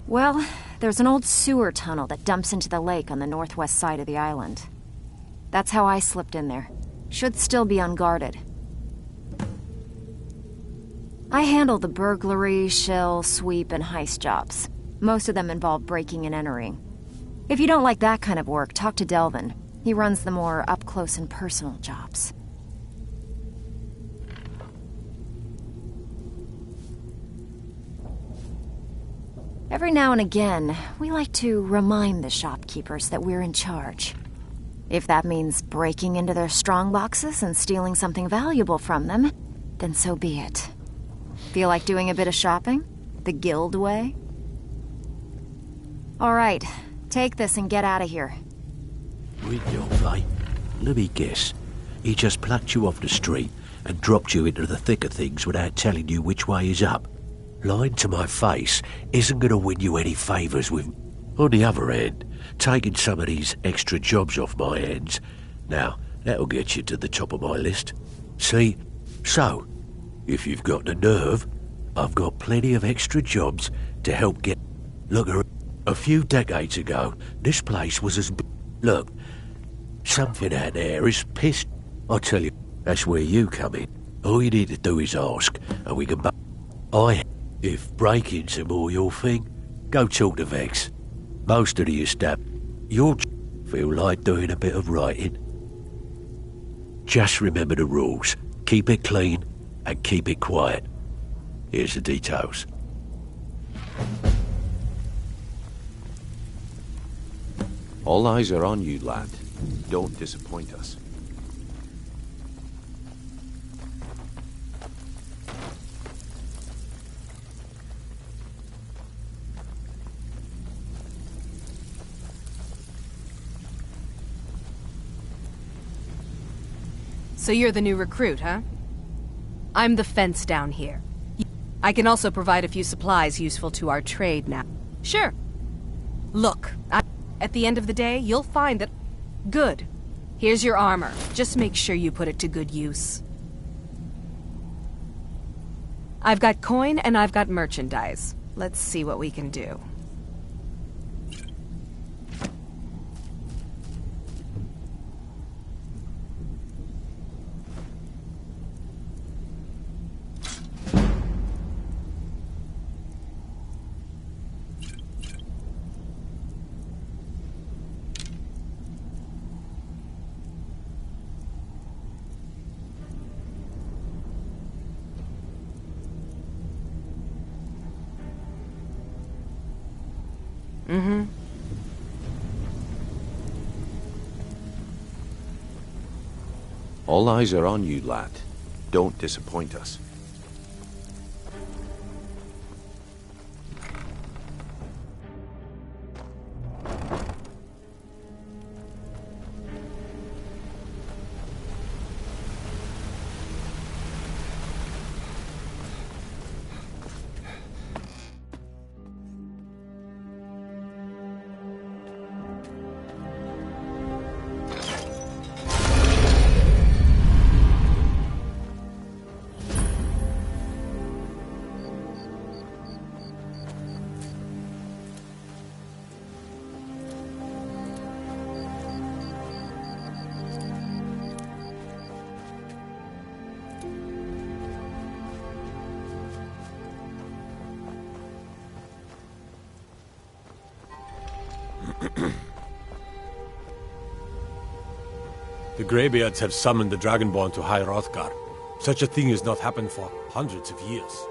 M: Well, there's an old sewer tunnel that dumps into the lake on the northwest side of the island. That's how I slipped in there. Should still be unguarded. I handle the burglary, shill, sweep, and heist jobs. Most of them involve breaking and entering. If you don't like that kind of work, talk to Delvin. He runs the more up-close and personal jobs. Every now and again, we like to remind the shopkeepers that we're in charge. If that means breaking into their strongboxes and stealing something valuable from them, then so be it. Feel like doing a bit of shopping? The guild way? All right, take this and get out of here.
V: Right? Let me guess. He just plucked you off the street and dropped you into the thick of things without telling you which way is up. Lying to my face isn't going to win you any favours with... On the other hand, taking some of these extra jobs off my hands, now, that'll get you to the top of my list. See? So, if you've got the nerve, I've got plenty of extra jobs to help get... Look, a few decades ago, this place was as... Look, something out there is pissed. I tell you, that's where you come in. All you need to do is ask, and we can... If break-ins are more your thing, go talk to Vex. Most of the estate, you'll feel like doing a bit of writing. Just remember the rules. Keep it clean and keep it quiet. Here's the details.
J: All eyes are on you, lad. Don't disappoint us.
Q: So you're the new recruit, huh? I'm the fence down here. I can also provide a few supplies useful to our trade now. Sure. Look, at the end of the day, you'll find that... Good. Here's your armor. Just make sure you put it to good use. I've got coin and I've got merchandise. Let's see what we can do. Mm-hmm.
J: All eyes are on you, lad. Don't disappoint us.
S: The Greybeards have summoned the Dragonborn to High Hrothgar. Such a thing has not happened for hundreds of years.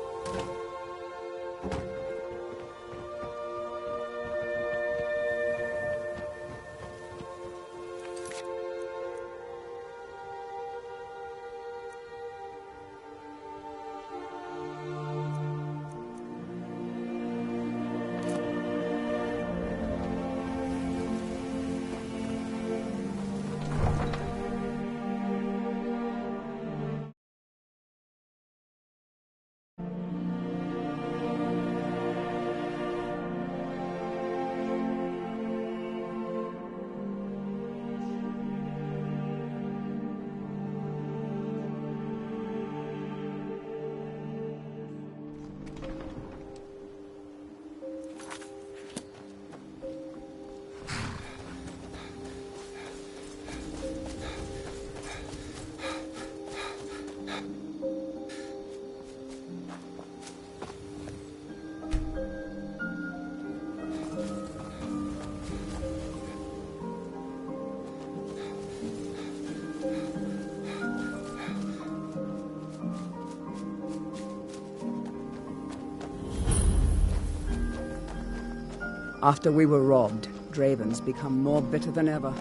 O: After we were robbed, Draven's become more bitter than ever.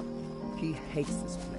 O: He hates this place.